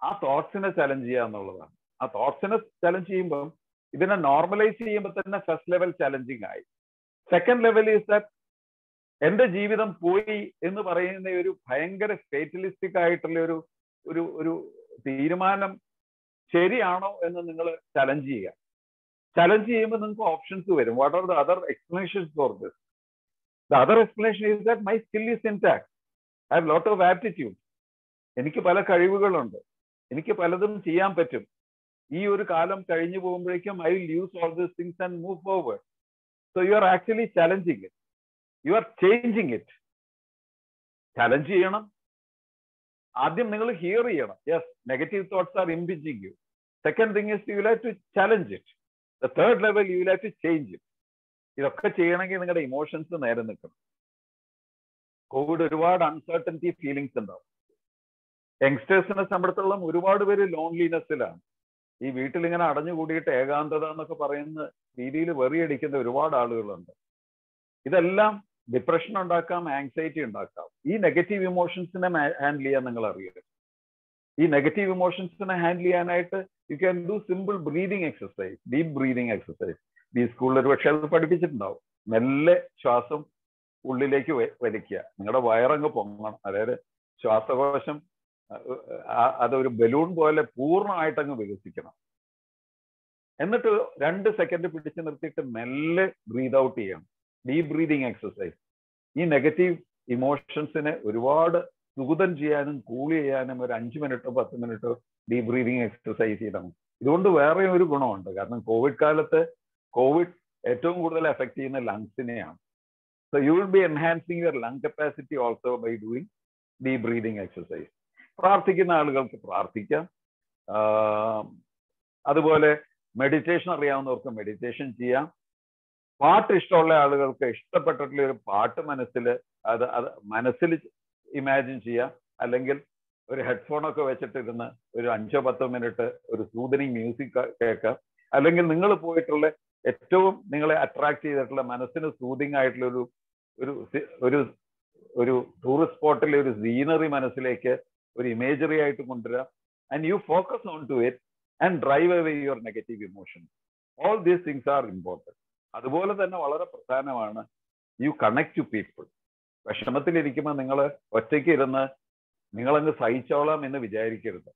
ആ തോട്ട്സിനെ ചലഞ്ച് ചെയ്യുക എന്നുള്ളതാണ്. ആ തോട്ട്സിനെ ചലഞ്ച് ചെയ്യുമ്പം ഇതിനെ നോർമലൈസ് ചെയ്യുമ്പോൾ തന്നെ ഫസ്റ്റ് ലെവൽ ചലഞ്ചിങ് ആയി. Second level is that എന്റെ ജീവിതം പോയി എന്ന് പറയുന്ന ഒരു ഭയങ്കര ഫേറ്റലിസ്റ്റിക് ആയിട്ടുള്ള ഒരു തീരുമാനം ശരിയാണോ എന്ന് നിങ്ങൾ ചലഞ്ച് ചെയ്യുക. ചലഞ്ച് ചെയ്യുമ്പോൾ നിങ്ങൾക്ക് ഓപ്ഷൻസ് വരും. What are the other explanations for this? The other explanation is that my skill is intact. I have lot of aptitude. എനിക്ക് പല കഴിവുകളുണ്ട്, എനിക്ക് പലതും ചെയ്യാൻ പറ്റും. ഈ ഒരു കാലം കഴിഞ്ഞു പോകുമ്പോഴേക്കും I will use all these things and move forward. So you are actually challenging it, you are changing it. Challenge ചെയ്യണം. ആദ്യം നിങ്ങൾ ഹിയർ ചെയ്യണം. Yes, negative thoughts are impinging you. Second thing is you will have to challenge it. The third level you will have to change it. ഇതൊക്കെ ചെയ്യണമെങ്കിൽ നിങ്ങളുടെ emotions നേരെ നിൽക്കണം. Covid ഒരുപാട് അൺസർട്ടനിറ്റി ഫീലിങ്സ് ഉണ്ടാവും. യങ്സ്റ്റേഴ്സിനെ സംബന്ധിച്ചിടത്തോളം ഒരുപാട് പേര് ലോൺലിനെസ്സിലാണ്. ഈ വീട്ടിൽ ഇങ്ങനെ അടഞ്ഞുകൂടിയിട്ട് ഏകാന്തത എന്നൊക്കെ പറയുന്ന രീതിയിൽ വെറിയടിക്കുന്ന ഒരുപാട് ആളുകളുണ്ട്. ഇതെല്ലാം ഡിപ്രഷൻ ഉണ്ടാക്കാം, ആങ്സൈറ്റി ഉണ്ടാക്കാം. ഈ നെഗറ്റീവ് ഇമോഷൻസിനെ ഹാൻഡിൽ ചെയ്യാൻ നിങ്ങൾ അറിയരുത്. ഈ നെഗറ്റീവ് ഇമോഷൻസിനെ ഹാൻഡിൽ ചെയ്യാനായിട്ട് you can do simple breathing exercise, deep breathing exercise. ഈ സ്കൂളിൽ ഒരു പക്ഷേ അത് പഠിപ്പിച്ചിട്ടുണ്ടാവും. മെല്ലെ ശ്വാസം ഉള്ളിലേക്ക് വലിക്കുക. നിങ്ങളുടെ വയറങ്ങ് പൊങ്ങണം. അതായത് ശ്വാസകോശം അതൊരു ബലൂൺ പോലെ പൂർണ്ണമായിട്ടങ്ങ് വികസിക്കണം. എന്നിട്ട് 2 സെക്കൻഡ് പിടിച്ചു നിർത്തിയിട്ട് മെല്ലെ ബ്രീത് ഔട്ട് ചെയ്യണം. Deep breathing exercise. ഈ നെഗറ്റീവ് ഇമോഷൻസിനെ ഒരുപാട് സുഗതം ചെയ്യാനും കൂൾ ചെയ്യാനും ഒരു 5 മിനിറ്റോ 10 മിനിറ്റോ ഡീപ് ബ്രീതിങ് എക്സസൈസ് ചെയ്യണം. ഇതുകൊണ്ട് വേറെ ഒരു ഗുണമുണ്ട്. കാരണം കോവിഡ് കാലത്ത് കോവിഡ് ഏറ്റവും കൂടുതൽ എഫക്ട് ചെയ്യുന്ന ലങ്സിനെയാണ്. So you will be enhancing your lung capacity also by doing deep breathing exercise. പ്രാർത്ഥിക്കുന്ന ആളുകൾക്ക് പ്രാർത്ഥിക്കാം. അതുപോലെ മെഡിറ്റേഷൻ അറിയാവുന്നവർക്ക് മെഡിറ്റേഷൻ ചെയ്യാം. പാട്ട് ഇഷ്ടമുള്ള ആളുകൾക്ക് ഇഷ്ടപ്പെട്ടിട്ടുള്ള ഒരു പാട്ട് മനസ്സിൽ ഇമാജിൻ ചെയ്യാം. അല്ലെങ്കിൽ ഒരു ഹെഡ്ഫോണൊക്കെ വെച്ചിട്ടിരുന്ന് ഒരു 5-10 മിനിറ്റ് ഒരു സൂതനിങ് മ്യൂസിക് കേൾക്കാം. അല്ലെങ്കിൽ നിങ്ങൾ പോയിട്ടുള്ള ഏറ്റവും നിങ്ങളെ അട്രാക്ട് ചെയ്തിട്ടുള്ള മനസ്സിന് സൂതിങ് ആയിട്ടുള്ള ഒരു ടൂറിസ്റ്റ് സ്പോട്ടിലെ ഒരു സീനറി മനസ്സിലേക്ക് ഒരു ഇമേജറി ആയിട്ട് കൊണ്ടുവരാം. And you focus on to it and drive away your negative emotion. All these things are important. അതുപോലെ തന്നെ വളരെ പ്രധാനമാണ് യു കണക്ട് ടു പീപ്പിൾ. വിഷമത്തിലിരിക്കുമ്പോൾ നിങ്ങൾ ഒറ്റയ്ക്ക് ഇരുന്ന് നിങ്ങളങ്ങ് സഹിച്ചോളാം എന്ന് വിചാരിക്കരുത്.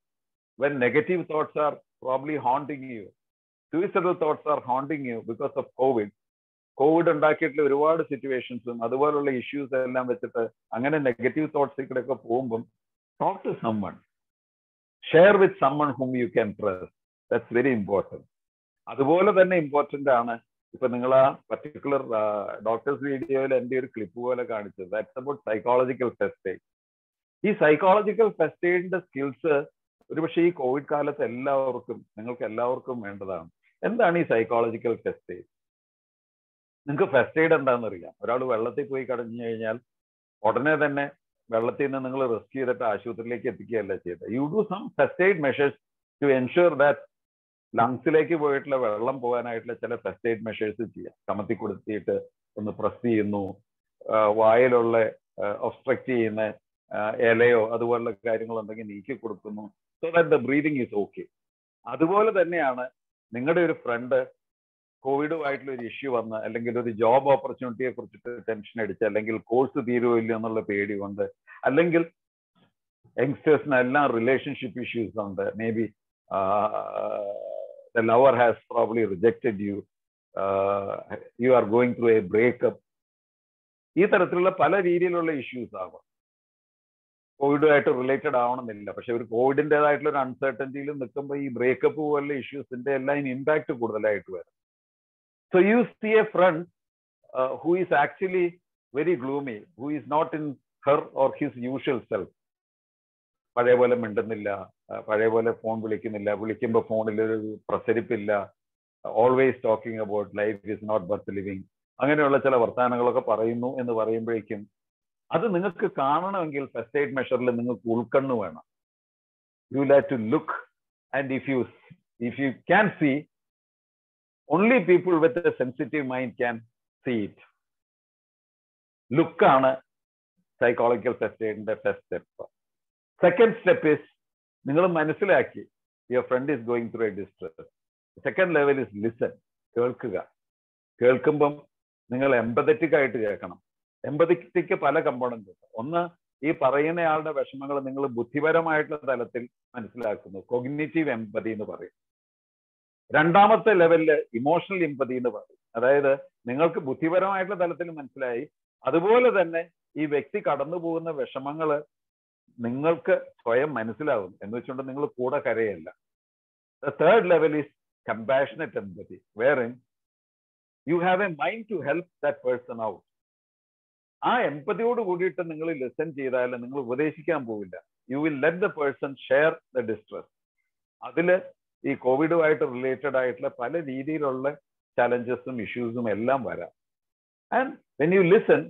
When negative thoughts are probably haunting you, suicidal thoughts are haunting you because of covid ഉണ്ടാക്കിയിട്ടുള്ള ഒരുപാട് സിറ്റുവേഷൻസും അതുപോലുള്ള ഇഷ്യൂസ് എല്ലാം വെച്ചിട്ട് അങ്ങനെ നെഗറ്റീവ് തോട്ട്സിലൊക്കെ പോകുമ്പം talk to someone, share with someone whom you can trust. That's very important. അതുപോലെ തന്നെ ഇമ്പോർട്ടൻ്റ് ആണ് ഇപ്പൊ നിങ്ങൾ ആ പർട്ടിക്കുലർ ഡോക്ടേഴ്സ് വീഡിയോയിൽ എൻ്റെ ഒരു ക്ലിപ്പ് പോലെ കാണിച്ചത്. That's about psychological first aid. ഈ സൈക്കോളജിക്കൽ ഫസ്റ്റ് എയ്ഡിന്റെ സ്കിൽസ് ഒരുപക്ഷെ ഈ കോവിഡ് കാലത്ത് നിങ്ങൾക്ക് എല്ലാവർക്കും വേണ്ടതാണ്. എന്താണ് ഈ സൈക്കോളജിക്കൽ ഫസ്റ്റ് എയ്ഡ്? നിങ്ങൾക്ക് ഫസ്റ്റ് എയ്ഡ് എന്താണെന്ന് അറിയാം. ഒരാൾ വെള്ളത്തിൽ പോയി കടഞ്ഞു കഴിഞ്ഞാൽ ഉടനെ തന്നെ വെള്ളത്തിൽ നിന്ന് നിങ്ങൾ റെസ്ക്യൂ ചെയ്തിട്ട് ആശുപത്രിയിലേക്ക് എത്തിക്കുകയല്ല ചെയ്തത്. You do some first aid measures to ensure that ലങ്സിലേക്ക് പോയിട്ടുള്ള വെള്ളം പോകാനായിട്ടുള്ള ചില ഫസ്റ്റ് എയ്ഡ് മെഷേഴ്സ് ചെയ്യാം. കമത്തി കൊടുത്തിട്ട് ഒന്ന് പ്രസ് ചെയ്യുന്നു, വായിലുള്ള ഒബ്സ്ട്രക്ട് ചെയ്യുന്ന ഇലയോ അതുപോലുള്ള കാര്യങ്ങളുണ്ടെങ്കിൽ നീക്കി കൊടുക്കുന്നു, so that the breathing is okay. അതുപോലെ തന്നെയാണ് നിങ്ങളുടെ ഒരു ഫ്രണ്ട് കോവിഡുമായിട്ടുള്ള ഒരു ഇഷ്യൂ വന്ന് അല്ലെങ്കിൽ ഒരു ജോബ് ഓപ്പർച്യൂണിറ്റിയെ കുറിച്ചിട്ട് ടെൻഷൻ അടിച്ച് അല്ലെങ്കിൽ കോഴ്സ് തീരുമില്ല എന്നുള്ള പേടി കൊണ്ട് അല്ലെങ്കിൽ യങ്സ്റ്റേഴ്സിനെല്ലാം റിലേഷൻഷിപ്പ് ഇഷ്യൂസ് ഉണ്ട്. May be the lover has probably rejected you, you are going through a breakup. ഈ തരത്തിലുള്ള പല രീതിയിലുള്ള ഇഷ്യൂസ് ആവാം. കോവിഡുമായിട്ട് റിലേറ്റഡ് ആവണമെന്നില്ല, പക്ഷെ ഒരു കോവിഡിൻ്റെതായിട്ടുള്ള ഒരു അൺസർട്ടനിറ്റിയിൽ നിൽക്കുമ്പോൾ ഈ ബ്രേക്കപ്പ് പോലുള്ള ഇഷ്യൂസിന്റെ എല്ലാം ഇമ്പാക്ട് കൂടുതലായിട്ട് വരും. So you see a friend who is actually very gloomy, who is not in her or his usual self. പഴയ പോലെ മിണ്ടുന്നില്ല, പഴയ പോലെ ഫോൺ വിളിക്കുന്നില്ല, വിളിക്കുമ്പോൾ ഫോണിൽ ഒരു പ്രസരിപ്പില്ല, always talking about life is not worth living, അങ്ങനെയുള്ള ചില വർത്തമാനങ്ങളൊക്കെ പറയുന്നു എന്ന് പറയുമ്പോഴേക്കും അത് നിങ്ങൾക്ക് കാണണമെങ്കിൽ ഫസ്റ്റ് എയ്ഡ് മെഷറിൽ നിങ്ങൾക്ക് ഉൾക്കണ്ണ് വേണം. You have to look and if you can see, only people with a sensitive mind can see it. ലുക്കാണ് സൈക്കോളജിക്കൽ ഫസ്റ്റ് എയ്ഡിന്റെ first step. Second step is നിങ്ങൾ മനസ്സിലാക്കി your friend is going through a distress. Second level is listen, കേൾക്കുക. കേൾക്കുമ്പം നിങ്ങൾ empathetic ആയിട്ട് കേൾക്കണം. എമ്പതിക്ക് പല കമ്പോണന്റ് ഉണ്ട്. ഒന്ന്, ഈ പറയുന്നയാളുടെ വിഷമങ്ങൾ നിങ്ങൾ ബുദ്ധിപരമായിട്ടുള്ള തലത്തിൽ മനസ്സിലാക്കുന്നു, കോഗ്നിറ്റീവ് എമ്പതി എന്ന് പറയും. രണ്ടാമത്തെ ലെവലില് ഇമോഷണൽ എമ്പതി എന്ന് പറയും. അതായത് നിങ്ങൾക്ക് ബുദ്ധിപരമായിട്ടുള്ള തലത്തിൽ മനസ്സിലായി, അതുപോലെ തന്നെ ഈ വ്യക്തി കടന്നു പോകുന്ന വിഷമങ്ങള് നിങ്ങൾക്ക് സ്വയം മനസ്സിലാവും എന്ന് വെച്ചുകൊണ്ട് നിങ്ങൾ കൂടെ കരയല്ല. The third level is compassionate empathy, wherein you have a mind to help that person out. ആ എമ്പതിയോട് കൂടിയിട്ട് നിങ്ങൾ ലിസൺ ചെയ്താൽ നിങ്ങൾ ഉപദേശിക്കാൻ പോവില്ല. You will let the person share the distress. അതില് ഈ കോവിഡുമായിട്ട് റിലേറ്റഡ് ആയിട്ടുള്ള പല രീതിയിലുള്ള ചലഞ്ചസും ഇഷ്യൂസും എല്ലാം വരാം. And when you listen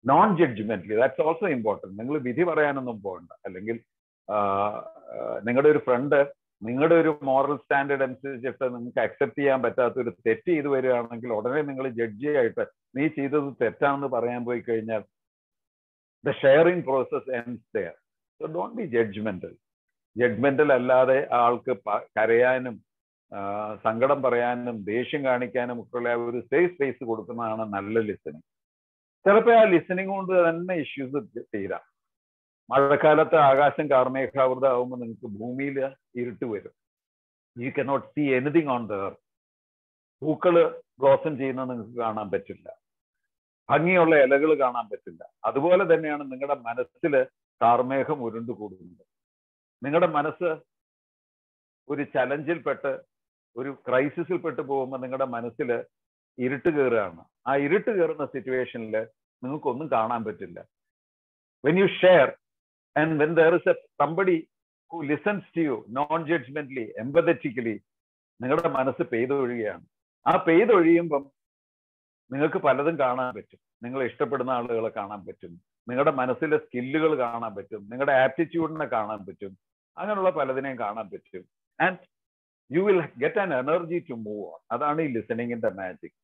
non judgmentally, that's also important. നിങ്ങൾ വിധി പറയാനൊന്നും പോകണ്ട. അല്ലെങ്കിൽ നിങ്ങളുടെ ഒരു ഫ്രണ്ട് നിങ്ങളുടെ ഒരു മോറൽ സ്റ്റാൻഡേർഡ് അനുസരിച്ചിട്ട് നിങ്ങൾക്ക് അക്സെപ്റ്റ് ചെയ്യാൻ പറ്റാത്ത ഒരു തെറ്റ് ചെയ്തു വരികയാണെങ്കിൽ ഉടനെ നിങ്ങൾ ജഡ്ജിയായിട്ട് നീ ചെയ്തത് തെറ്റാണെന്ന് പറയാൻ പോയി കഴിഞ്ഞാൽ the sharing process ends there. So don't be judgmental. Judgmental അല്ലാതെ ആൾക്ക് കരയാനും സങ്കടം പറയാനും ദേഷ്യം കാണിക്കാനും ഒക്കെയുള്ള ഒരു സേഫ് സ്പേസ് കൊടുക്കുന്നതാണ് നല്ല ലിസണിങ്. ചിലപ്പോൾ ആ ലിസണിങ് കൊണ്ട് തന്നെ ഇഷ്യൂസ് തീരാം. മഴക്കാലത്ത് ആകാശം കാർമേഘാവൃതമാകുമ്പോൾ നിങ്ങൾക്ക് ഭൂമിയിൽ ഇരുട്ട് വരും. You cannot see anything on the earth. പൂക്കള് ബ്ലോസം ചെയ്യുന്നത് നിങ്ങൾക്ക് കാണാൻ പറ്റില്ല, ഭംഗിയുള്ള ഇലകൾ കാണാൻ പറ്റില്ല. അതുപോലെ തന്നെയാണ് നിങ്ങളുടെ മനസ്സിൽ കാർമേഘം ഉരുണ്ടുകൂടുന്നത്. നിങ്ങളുടെ മനസ്സ് ഒരു ചലഞ്ചിൽപ്പെട്ട് ഒരു ക്രൈസിസിൽപ്പെട്ട് പോകുമ്പോൾ നിങ്ങളുടെ മനസ്സിൽ ഇരുട്ട് കയറുകയാണ്. ആ ഇരുട്ട് കയറുന്ന സിറ്റുവേഷനിൽ നിങ്ങൾക്കൊന്നും കാണാൻ പറ്റില്ല. When you share and when there is somebody who listens to you non-judgmentally, empathetically, നിങ്ങളുടെ മനസ്സ് പെയ്തൊഴുകയാണ്. ആ പെയ്തൊഴിയുമ്പം നിങ്ങൾക്ക് പലതും കാണാൻ പറ്റും. നിങ്ങൾ ഇഷ്ടപ്പെടുന്ന ആളുകളെ കാണാൻ പറ്റും, നിങ്ങളുടെ മനസ്സിലെ സ്കില്ലുകൾ കാണാൻ പറ്റും, നിങ്ങളുടെ ആപ്റ്റിറ്റ്യൂഡിനെ കാണാൻ പറ്റും, അങ്ങനെയുള്ള പലതിനെയും കാണാൻ പറ്റും. And you will get an energy to move on. അതാണ് ഈ ലിസണിങ്ങിന്റെ മാജിക്.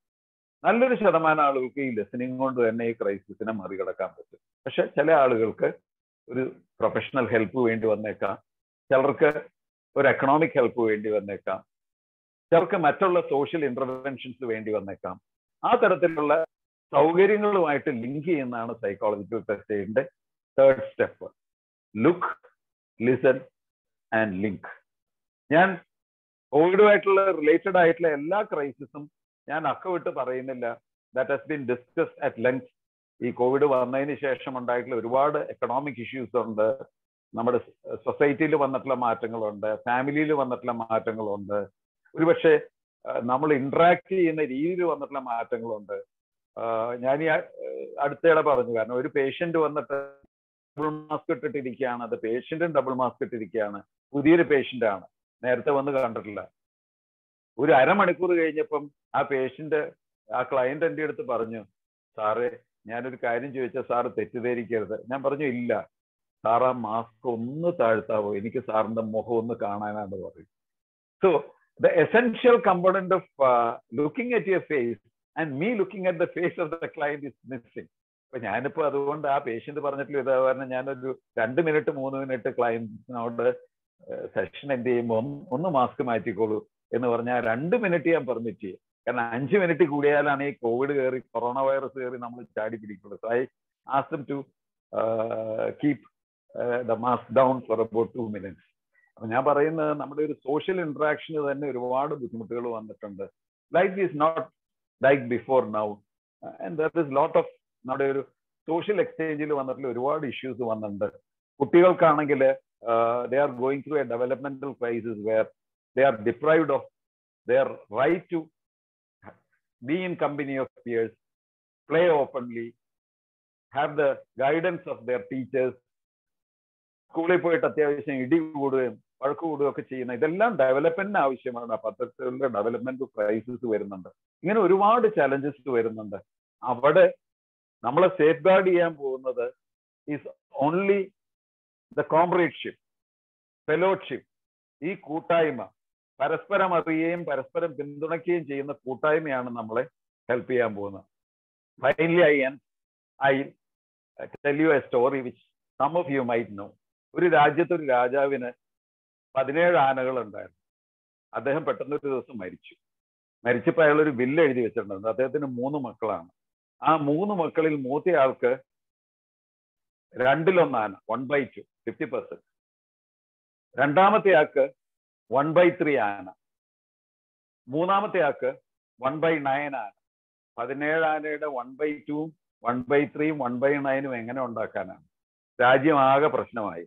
നല്ലൊരു ശതമാനം ആളുകൾക്ക് ഈ ലിസണിങ് കൊണ്ട് തന്നെ ഈ ക്രൈസിസിനെ മറികടക്കാൻ പറ്റും. പക്ഷെ ചില ആളുകൾക്ക് ഒരു പ്രൊഫഷണൽ ഹെൽപ്പ് വേണ്ടി വന്നേക്കാം, ചിലർക്ക് ഒരു എക്കണോമിക് ഹെൽപ്പ് വേണ്ടി വന്നേക്കാം, ചിലർക്ക് മറ്റുള്ള സോഷ്യൽ ഇന്റർവെൻഷൻസ് വേണ്ടി വന്നേക്കാം. ആ തരത്തിലുള്ള സൗകര്യങ്ങളുമായിട്ട് ലിങ്ക് ചെയ്യുന്നതാണ് സൈക്കോളജിക്കൽ ഫസ്റ്റ് എയ്ഡിന്റെ third step. Look, listen and link. ഞാൻ കോവിഡുമായിട്ടുള്ള റിലേറ്റഡ് ആയിട്ടുള്ള എല്ലാ ക്രൈസിസും ഞാൻ അക്കവിട്ട് പറയുന്നില്ല. That has been discussed at length. ഈ കോവിഡ് വന്നതിന് ശേഷം ഉണ്ടായിട്ടുള്ള ഒരുപാട് എക്കണോമിക് ഇഷ്യൂസ് ഉണ്ട്, നമ്മുടെ സൊസൈറ്റിയിൽ വന്നിട്ടുള്ള മാറ്റങ്ങളുണ്ട്, ഫാമിലിയിൽ വന്നിട്ടുള്ള മാറ്റങ്ങളുണ്ട്, ഒരുപക്ഷെ നമ്മൾ ഇന്ററാക്ട് ചെയ്യുന്ന രീതിയിൽ വന്നിട്ടുള്ള മാറ്റങ്ങളുണ്ട്. ഞാൻ ഈ അടുത്തിടെ പറഞ്ഞു, കാരണം ഒരു പേഷ്യന്റ് വന്നിട്ട് ഡബിൾ മാസ്ക് ഇട്ടിട്ടിരിക്കുകയാണ്, അത് പേഷ്യന്റും ഡബിൾ മാസ്ക് ഇട്ടിരിക്കുകയാണ്, പുതിയൊരു പേഷ്യന്റ് ആണ്, നേരത്തെ വന്ന് കണ്ടിട്ടില്ല. ഒരു അരമണിക്കൂർ കഴിഞ്ഞപ്പം ആ പേഷ്യന്റ്, ആ ക്ലയന്റ് എൻ്റെ അടുത്ത് പറഞ്ഞു, സാറേ ഞാനൊരു കാര്യം ചോദിച്ചാൽ സാറ് തെറ്റിദ്ധരിക്കരുത്. ഞാൻ പറഞ്ഞു, ഇല്ല സാർ, ആ മാസ്ക് ഒന്ന് താഴ്ത്താവോ, എനിക്ക് സാറിന്റെ മുഖം ഒന്ന് കാണാനാണ് പറയും. So the essential component of looking at your face and me looking at the face of the client is missing. അപ്പൊ ഞാനിപ്പോ അതുകൊണ്ട് ആ പേഷ്യന്റ് പറഞ്ഞിട്ടുള്ള ഇതാ കാരണം ഞാനൊരു 2 മിനിറ്റ് 3 മിനിറ്റ് ക്ലയന്റിനോട് സെഷൻ എന്ത് ചെയ്യുമ്പോൾ ഒന്ന് മാസ്ക് മാറ്റിക്കോളൂ എന്ന് പറഞ്ഞാൽ 2 മിനിറ്റ് ഞാൻ പെർമിറ്റ് ചെയ്യും. കാരണം 5 മിനിറ്റ് കൂടിയാലാണ് ഈ കോവിഡ് കയറി, കൊറോണ വൈറസ് കയറി നമ്മൾ ചാടി പിടിക്കുള്ളൂ. So I ask them to keep the mask down for about 2 minutes. അപ്പൊ ഞാൻ പറയുന്നത് നമ്മുടെ ഒരു സോഷ്യൽ ഇന്ററാക്ഷന് തന്നെ ഒരുപാട് ബുദ്ധിമുട്ടുകൾ വന്നിട്ടുണ്ട്. Life is not like before now and there is lot of നമ്മുടെ ഒരു സോഷ്യൽ എക്സ്ചേഞ്ചിൽ വന്നിട്ടുള്ള ഒരുപാട് ഇഷ്യൂസ് വന്നിട്ടുണ്ട്. കുട്ടികൾക്കാണെങ്കിൽ they are going through a developmental crisis where they are deprived of their right to be in company of peers, play openly, have the guidance of their teachers. സ്കൂളിൽ പോയിട്ട് അത്യാവശ്യം ഇടി കൂടുകയും വഴക്ക് കൂടുകയും ഒക്കെ ചെയ്യുന്ന ഇതെല്ലാം ഡെവലപ്മെന്റിന് ആവശ്യമാണ്. പത്രത്തിലുള്ള ഡെവലപ്മെന്റ് ക്രൈസിസ് വരുന്നുണ്ട്. ഇങ്ങനെ ഒരുപാട് ചലഞ്ചസ് വരുന്നുണ്ട്. അവിടെ നമ്മളെ സേഫ് ഗാർഡ് ചെയ്യാൻ പോകുന്നത് ഈസ് ഓൺലി ദ കോംറേഡ്ഷിപ്പ്, ഫെലോഷിപ്പ്, ഈ കൂട്ടായ്മ, പരസ്പരം അറിയുകയും പരസ്പരം പിന്തുണയ്ക്കുകയും ചെയ്യുന്ന കൂട്ടായ്മയാണ് നമ്മളെ ഹെൽപ്പ് ചെയ്യാൻ പോകുന്നത്. Finally I tell you a story which some of you might know. ഒരു രാജ്യത്ത് ഒരു രാജാവിന് 17 ആനകൾ ഉണ്ടായിരുന്നു. അദ്ദേഹം പെട്ടെന്ന് ഒരു ദിവസം മരിച്ചപ്പോൾ അയാൾ ഒരു വില്ല് എഴുതി വെച്ചിട്ടുണ്ടായിരുന്നു. അദ്ദേഹത്തിന് 3 മക്കളാണ്. ആ 3 മക്കളിൽ മൂത്തയാൾക്ക് 2/1 ആന, 1/2, 50%. രണ്ടാമത്തെ ആൾക്ക് 1/3 ആന, മൂന്നാമത്തെ ആൾക്ക് 1/9 ആന. 17 ആനയുടെ 1/2, 1/3, 1/9 എങ്ങനെ ഉണ്ടാക്കാനാണ്? രാജ്യം ആകെ പ്രശ്നമായി.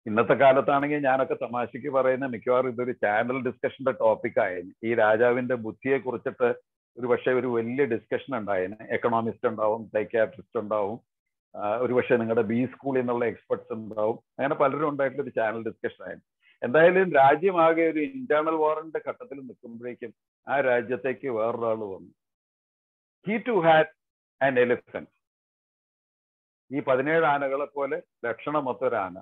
ഇന്നത്തെ കാലത്താണെങ്കിൽ ഞാനൊക്കെ തമാശയ്ക്ക് പറയുന്ന മിക്കവാറും ഇതൊരു ചാനൽ ഡിസ്കഷന്റെ ടോപ്പിക്കായിരുന്നു. ഈ രാജാവിന്റെ ബുദ്ധിയെ കുറിച്ചിട്ട് ഒരുപക്ഷെ ഒരു വലിയ ഡിസ്കഷൻ ഉണ്ടായേനെ. എക്കണോമിസ്റ്റ് ഉണ്ടാവും, സൈക്യാട്രിസ്റ്റ് ഉണ്ടാവും, ഒരുപക്ഷെ നിങ്ങളുടെ ബി സ്കൂളിൽ നിന്നുള്ള എക്സ്പെർട്സ് ഉണ്ടാവും. അങ്ങനെ പലരും ഉണ്ടായിട്ടുള്ള ഒരു ചാനൽ ഡിസ്കഷൻ ആയിരുന്നു. എന്തായാലും രാജ്യമാകെ ഒരു ഇന്റേണൽ വാറിന്റെ ഘട്ടത്തിൽ നിൽക്കുമ്പോഴേക്കും ആ രാജ്യത്തേക്ക് വേറൊരാൾ വന്നു. He too had an elephant. ഈ 17 ആനകളെ പോലെ ലക്ഷണമൊത്തൊരു ആന.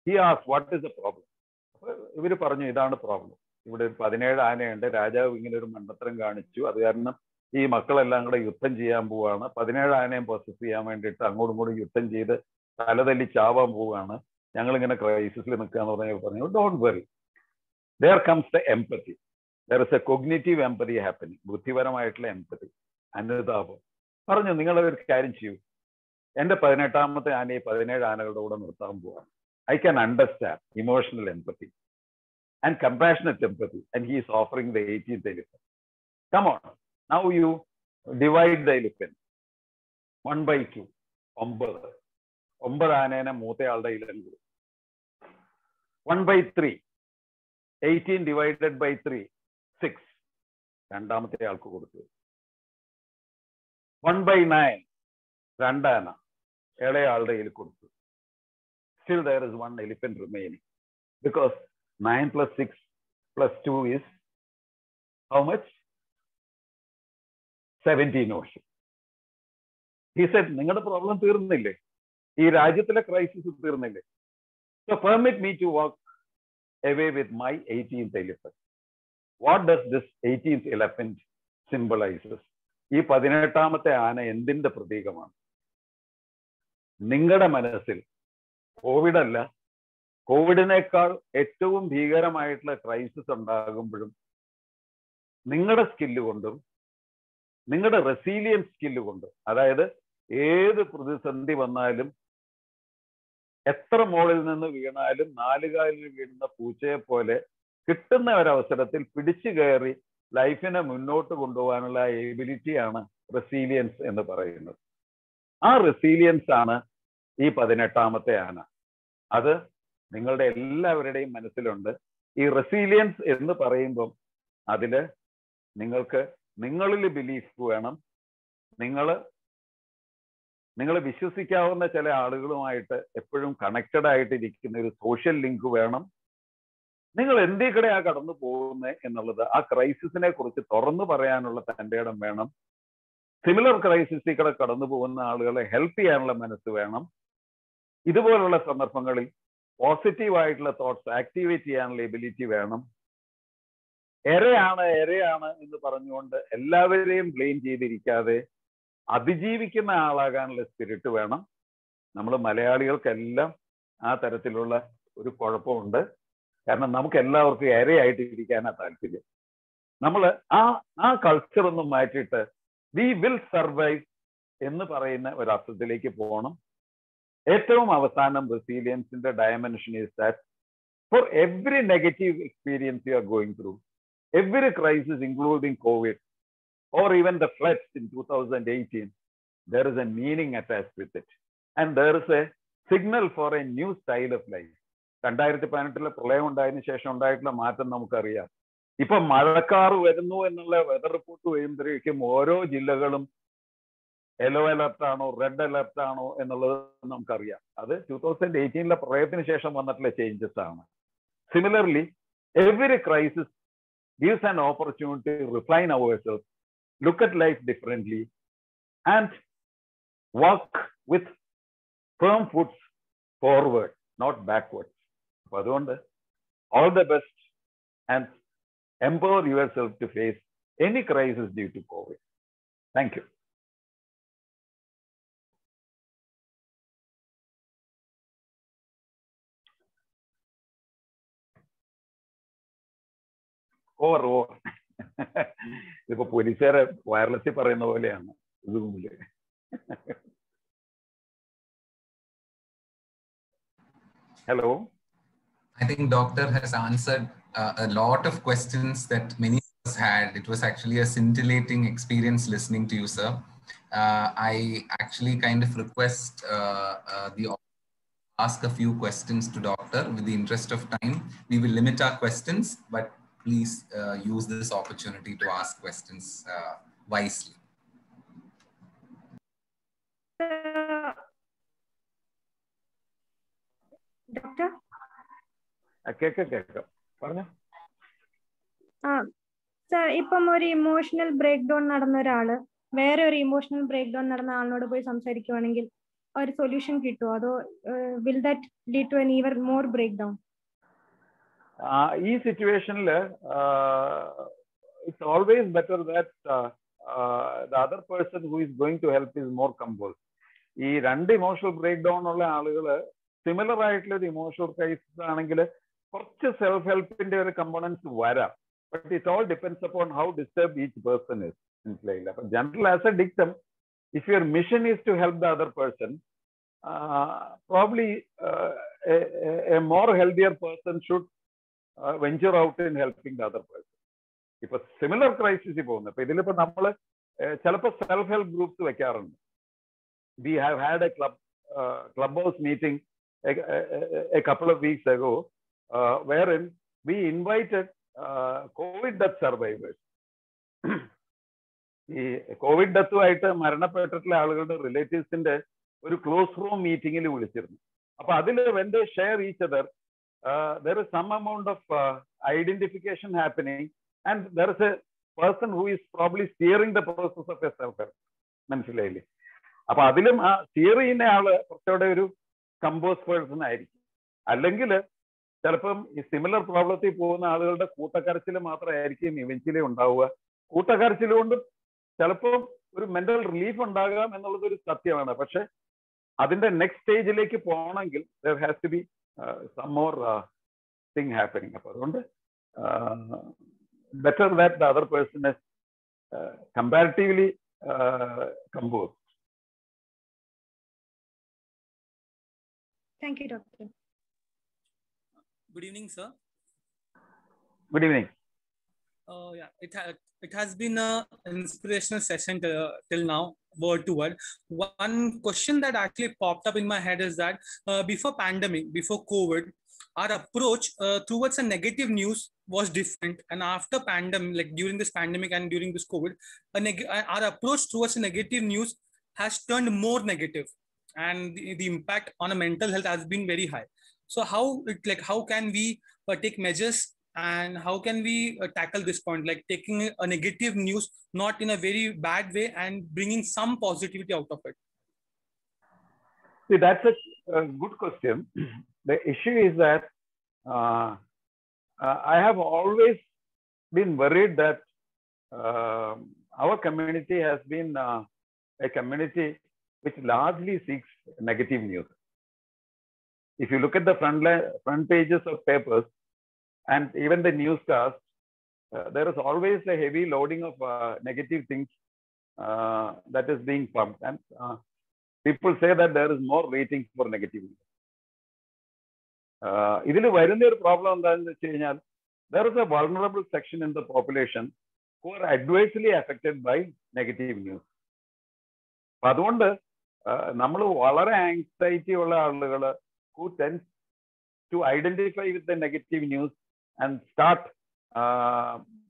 He asked what is the problem. അപ്പൊ ഇവര് പറഞ്ഞു ഇതാണ് പ്രോബ്ലം. ഇവിടെ ഒരു 17 ആനയുണ്ട്, രാജാവ് ഇങ്ങനെ ഒരു മണ്ടത്തരം കാണിച്ചു, അത് കാരണം ഈ മക്കളെല്ലാം കൂടെ യുദ്ധം ചെയ്യാൻ പോവാണ്. 17 ആനയും പ്രോസസ് ചെയ്യാൻ വേണ്ടിയിട്ട് അങ്ങോട്ടും ഇങ്ങോട്ടും യുദ്ധം ചെയ്ത് തലതല്ലി ചാവാൻ പോവുകയാണ്. ഞങ്ങൾ ഇങ്ങനെ ക്രൈസിസിൽ നിൽക്കാന്ന് പറഞ്ഞു don't worry, there comes the empathy. There is a cognitive empathy happening. ബുദ്ധിപരമായിട്ടുള്ള എംപതി, അനുതാപം. പറഞ്ഞു നിങ്ങൾ ഒരു കാര്യം ചെയ്യൂ, എന്റെ 18ാമത്തെ ആനയെ 17 ആനകളുടെ കൂടെ നിർത്താൻ പോവാണ്. I can understand emotional empathy and compassionate empathy, and he is offering the 18th elephant. Come on, now you divide the elephant 1/2, 9 ആനേനെ മൂത്തയാളുടെ ഇലങ്കു. 1/3, 18 divided by 3, 6, രണ്ടാമത്തെ ആൾക്ക് കൊടുത്തു. 1/9, 2 ആന ഇളയാളുടെ കയ്യിൽ കൊടുത്തു. Still there is 1 elephant remaining, because 9 plus 6 plus 2 is how much? 17 ocean. He said, നിങ്ങളുടെ problem തീർന്നില്ലേ? ഈ രാജ്യത്തിലെ ക്രൈസിസ് തീർന്നില്ലേ? So permit me to walk away with my 18th elephant. What does this 18th elephant symbolizes? ഈ 18ാമത്തെ ആന എന്തിന്റെ പ്രതീകമാണ്? നിങ്ങളുടെ മനസ്സിൽ കോവിഡ് അല്ല, കോവിഡിനേക്കാൾ ഏറ്റവും ഭീകരമായിട്ടുള്ള ക്രൈസിസ് ഉണ്ടാകുമ്പോഴും നിങ്ങളുടെ സ്കില്ല് കൊണ്ടും നിങ്ങളുടെ റെസീലിയൻസ് സ്കില്ല് കൊണ്ടും, അതായത് ഏത് പ്രതിസന്ധി വന്നാലും എത്ര മോളിൽ നിന്ന് വീണാലും 4 കാലിൽ വീഴുന്ന പൂച്ചയെ പോലെ കിട്ടുന്ന ഒരവസരത്തിൽ പിടിച്ചു കയറി ലൈഫിനെ മുന്നോട്ട് കൊണ്ടുപോകാനുള്ള എബിലിറ്റിയാണ് റെസീലിയൻസ് എന്ന് പറയുന്നത്. ആ റെസീലിയൻസ് ആണ് ഈ 18ാമത്തെ ആന. അത് നിങ്ങളുടെ എല്ലാവരുടെയും മനസ്സിലുണ്ട്. ഈ റെസീലിയൻസ് എന്ന് പറയുമ്പം അതില് നിങ്ങൾക്ക് നിങ്ങളിൽ ബിലീഫ് വേണം. നിങ്ങൾ വിശ്വസിക്കാവുന്ന ചില ആളുകളുമായിട്ട് എപ്പോഴും കണക്റ്റഡ് ആയിട്ടിരിക്കുന്ന ഒരു സോഷ്യൽ ലിങ്ക് വേണം. നിങ്ങൾ എന്തി കൂടെയാ കടന്നു പോകുന്നത് എന്നുള്ളത് ആ ക്രൈസിസിനെ കുറിച്ച് തുറന്നു പറയാനുള്ള തൻ്റെ ഇടം വേണം. സിമിലർ ക്രൈസിസിൽ കൂടെ കടന്നു പോകുന്ന ആളുകളെ ഹെൽപ്പ് ചെയ്യാനുള്ള മനസ്സ് വേണം. ഇതുപോലുള്ള സന്ദർഭങ്ങളിൽ പോസിറ്റീവ് ആയിട്ടുള്ള തോട്ട്സ് ആക്ടിവേറ്റ് ചെയ്യാനുള്ള എബിലിറ്റി വേണം. എരയാണ് എന്ന് പറഞ്ഞുകൊണ്ട് എല്ലാവരെയും ബ്ലെയിം ചെയ്തിരിക്കാതെ അതിജീവിക്കുന്ന ആളാകാനുള്ള സ്പിരിറ്റ് വേണം. നമ്മൾ മലയാളികൾക്കെല്ലാം ആ തരത്തിലുള്ള ഒരു കുഴപ്പമുണ്ട്. കാരണം നമുക്ക് എല്ലാവർക്കും ഇരയായിട്ട് ഇരിക്കാനാണ് താല്പര്യം. നമ്മൾ ആ കൾച്ചർ ഒന്നും മാറ്റിയിട്ട് വി വിൽ സർവൈവ് എന്ന് പറയുന്ന ഒരു അർത്ഥത്തിലേക്ക് പോകണം. ഏറ്റവും അവസാനം റെസീലിയൻസിന്റെ dimension is that for every negative experience you are going through, every crisis including covid or even the floods in 2018, there is a meaning attached with it, and there is a signal for a new style of life. 2018 പ്രളയം ഉണ്ടായതിനു ശേഷം ഉണ്ടായിട്ടുള്ള മാറ്റം നമുക്കറിയാം. ഇപ്പൊ മഴക്കാർ വരുന്നു എന്നുള്ള വെതർ റിപ്പോർട്ട് വരുമ്പോഴേക്കും ഓരോ ജില്ലകളും യെല്ലോ അലർട്ട് ആണോ റെഡ് അലർട്ട് ആണോ എന്നുള്ളത് നമുക്കറിയാം. അത് 2018 പ്രളയത്തിന് ശേഷം വന്നിട്ടുള്ള ചേഞ്ചസ് ആണ്. Similarly every crisis gives an opportunity to refine ourselves, look at life differently, and walk with firm foot forward, not backwards. So അതുകൊണ്ട് all the best and empower yourself to face any crisis due to COVID. Thank you. Over ഇതിപ്പോ പോലീസുകാരെ വയർലെസ്സിൽ പറയുന്ന പോലെയാണ്. Zoom. Hello. I think Doctor has answered a lot of questions that many of us had. It was actually a scintillating experience listening to you, sir. I actually kind of request the ask a few questions to Doctor. With the interest of time, we will limit our questions, but please use this opportunity to ask questions wisely. Doctor? Sir, ഇപ്പം ഒരു emotional break down നടന്ന ഒരാള് വേറെ ഒരു emotional break down നടന്ന ആളിനോട് പോയി സംസാരിക്കുവാണെങ്കിൽ ഒരു solution കിട്ടുമോ അതോ will that lead to an even more break down? ഈ സിറ്റുവേഷനിൽ it's always better that the other person who is going to help is more composed. ഈ രണ്ട് ഇമോഷണൽ ബ്രേക്ക് ഡൗൺ ഉള്ള ആളുകൾ സിമിലർ ആയിട്ടുള്ള ഒരു ഇമോഷണൽ ക്രൈസിസ് ആണെങ്കിൽ കുറച്ച് സെൽഫ് ഹെൽപ്പിന്റെ ഒരു കമ്പോണൻസ് വരാം. But it all depends upon how disturbed each person is. But general as a dictum, if your mission is to help the other person, probably a more healthier person should venture out in helping the other person. If a similar crisis is going, self-help groups വെക്കാറുണ്ട്. We have had a clubhouse meeting a couple of weeks ago, wherein we invited COVID death survivors. ഈ Covid ഡെത്തുമായിട്ട് മരണപ്പെട്ടിട്ടുള്ള ആളുകളുടെ റിലേറ്റീവ്സിന്റെ ഒരു close room മീറ്റിംഗിൽ വിളിച്ചിരുന്നു. അപ്പൊ അതിൽ when they share each other, there is some amount of identification happening, and there is a person who is probably steering the process of a self-help. മനസ്സിലായില്ലേ? അപ്പൊ അതിലും ആ സ്റ്റിയർ ചെയ്യുന്ന ആള് കുറച്ചുകൂടെ ഒരു കമ്പോസ് പേഴ്സൺ ആയിരിക്കും. അല്ലെങ്കിൽ ചിലപ്പം ഈ സിമിലർ പ്രോബ്ലത്തിൽ പോകുന്ന ആളുകളുടെ കൂട്ടക്കരച്ചിൽ മാത്രമായിരിക്കും ഇവൻച്വലി ഉണ്ടാവുക. കൂട്ടക്കരച്ചിൽ കൊണ്ട് ചിലപ്പോൾ ഒരു മെന്റൽ റിലീഫ് ഉണ്ടാകാം എന്നുള്ളത് ഒരു സത്യമാണ്. പക്ഷെ അതിന്റെ നെക്സ്റ്റ് സ്റ്റേജിലേക്ക് പോകണമെങ്കിൽ there has to be some more thing happening. അപ്പൊ അതുകൊണ്ട് better that the other person is comparatively composed. Thank you, Doctor. Good evening, sir. Good evening. Yeah, it has been an inspirational session till now, word to word. One question that actually popped up in my head is that before pandemic, before COVID, our approach towards a negative news was different, and after pandemic, like during this pandemic and during this COVID, our approach towards negative news has turned more negative, and the impact on a mental health has been very high. So how can we take measures, and how can we tackle this point, like taking a negative news not in a very bad way and bringing some positivity out of it? See, that's a good question. The issue is that I have always been worried that our community has been a community which largely seeks negative news. If you look at the front pages of papers and even the newscast, there is always a heavy loading of negative things that is being pumped. And people say that there is more waiting for negative news. ഇതിൽ വരുന്ന ഒരു problem എന്താണെന്ന് വെച്ച് കഴിഞ്ഞാൽ there is a vulnerable section in the population who are adversely affected by negative news. അപ്പൊ അതുകൊണ്ട് നമ്മൾ വളരെ ആങ്സൈറ്റി ഉള്ള ആളുകൾ who tends to identify with the negative news and start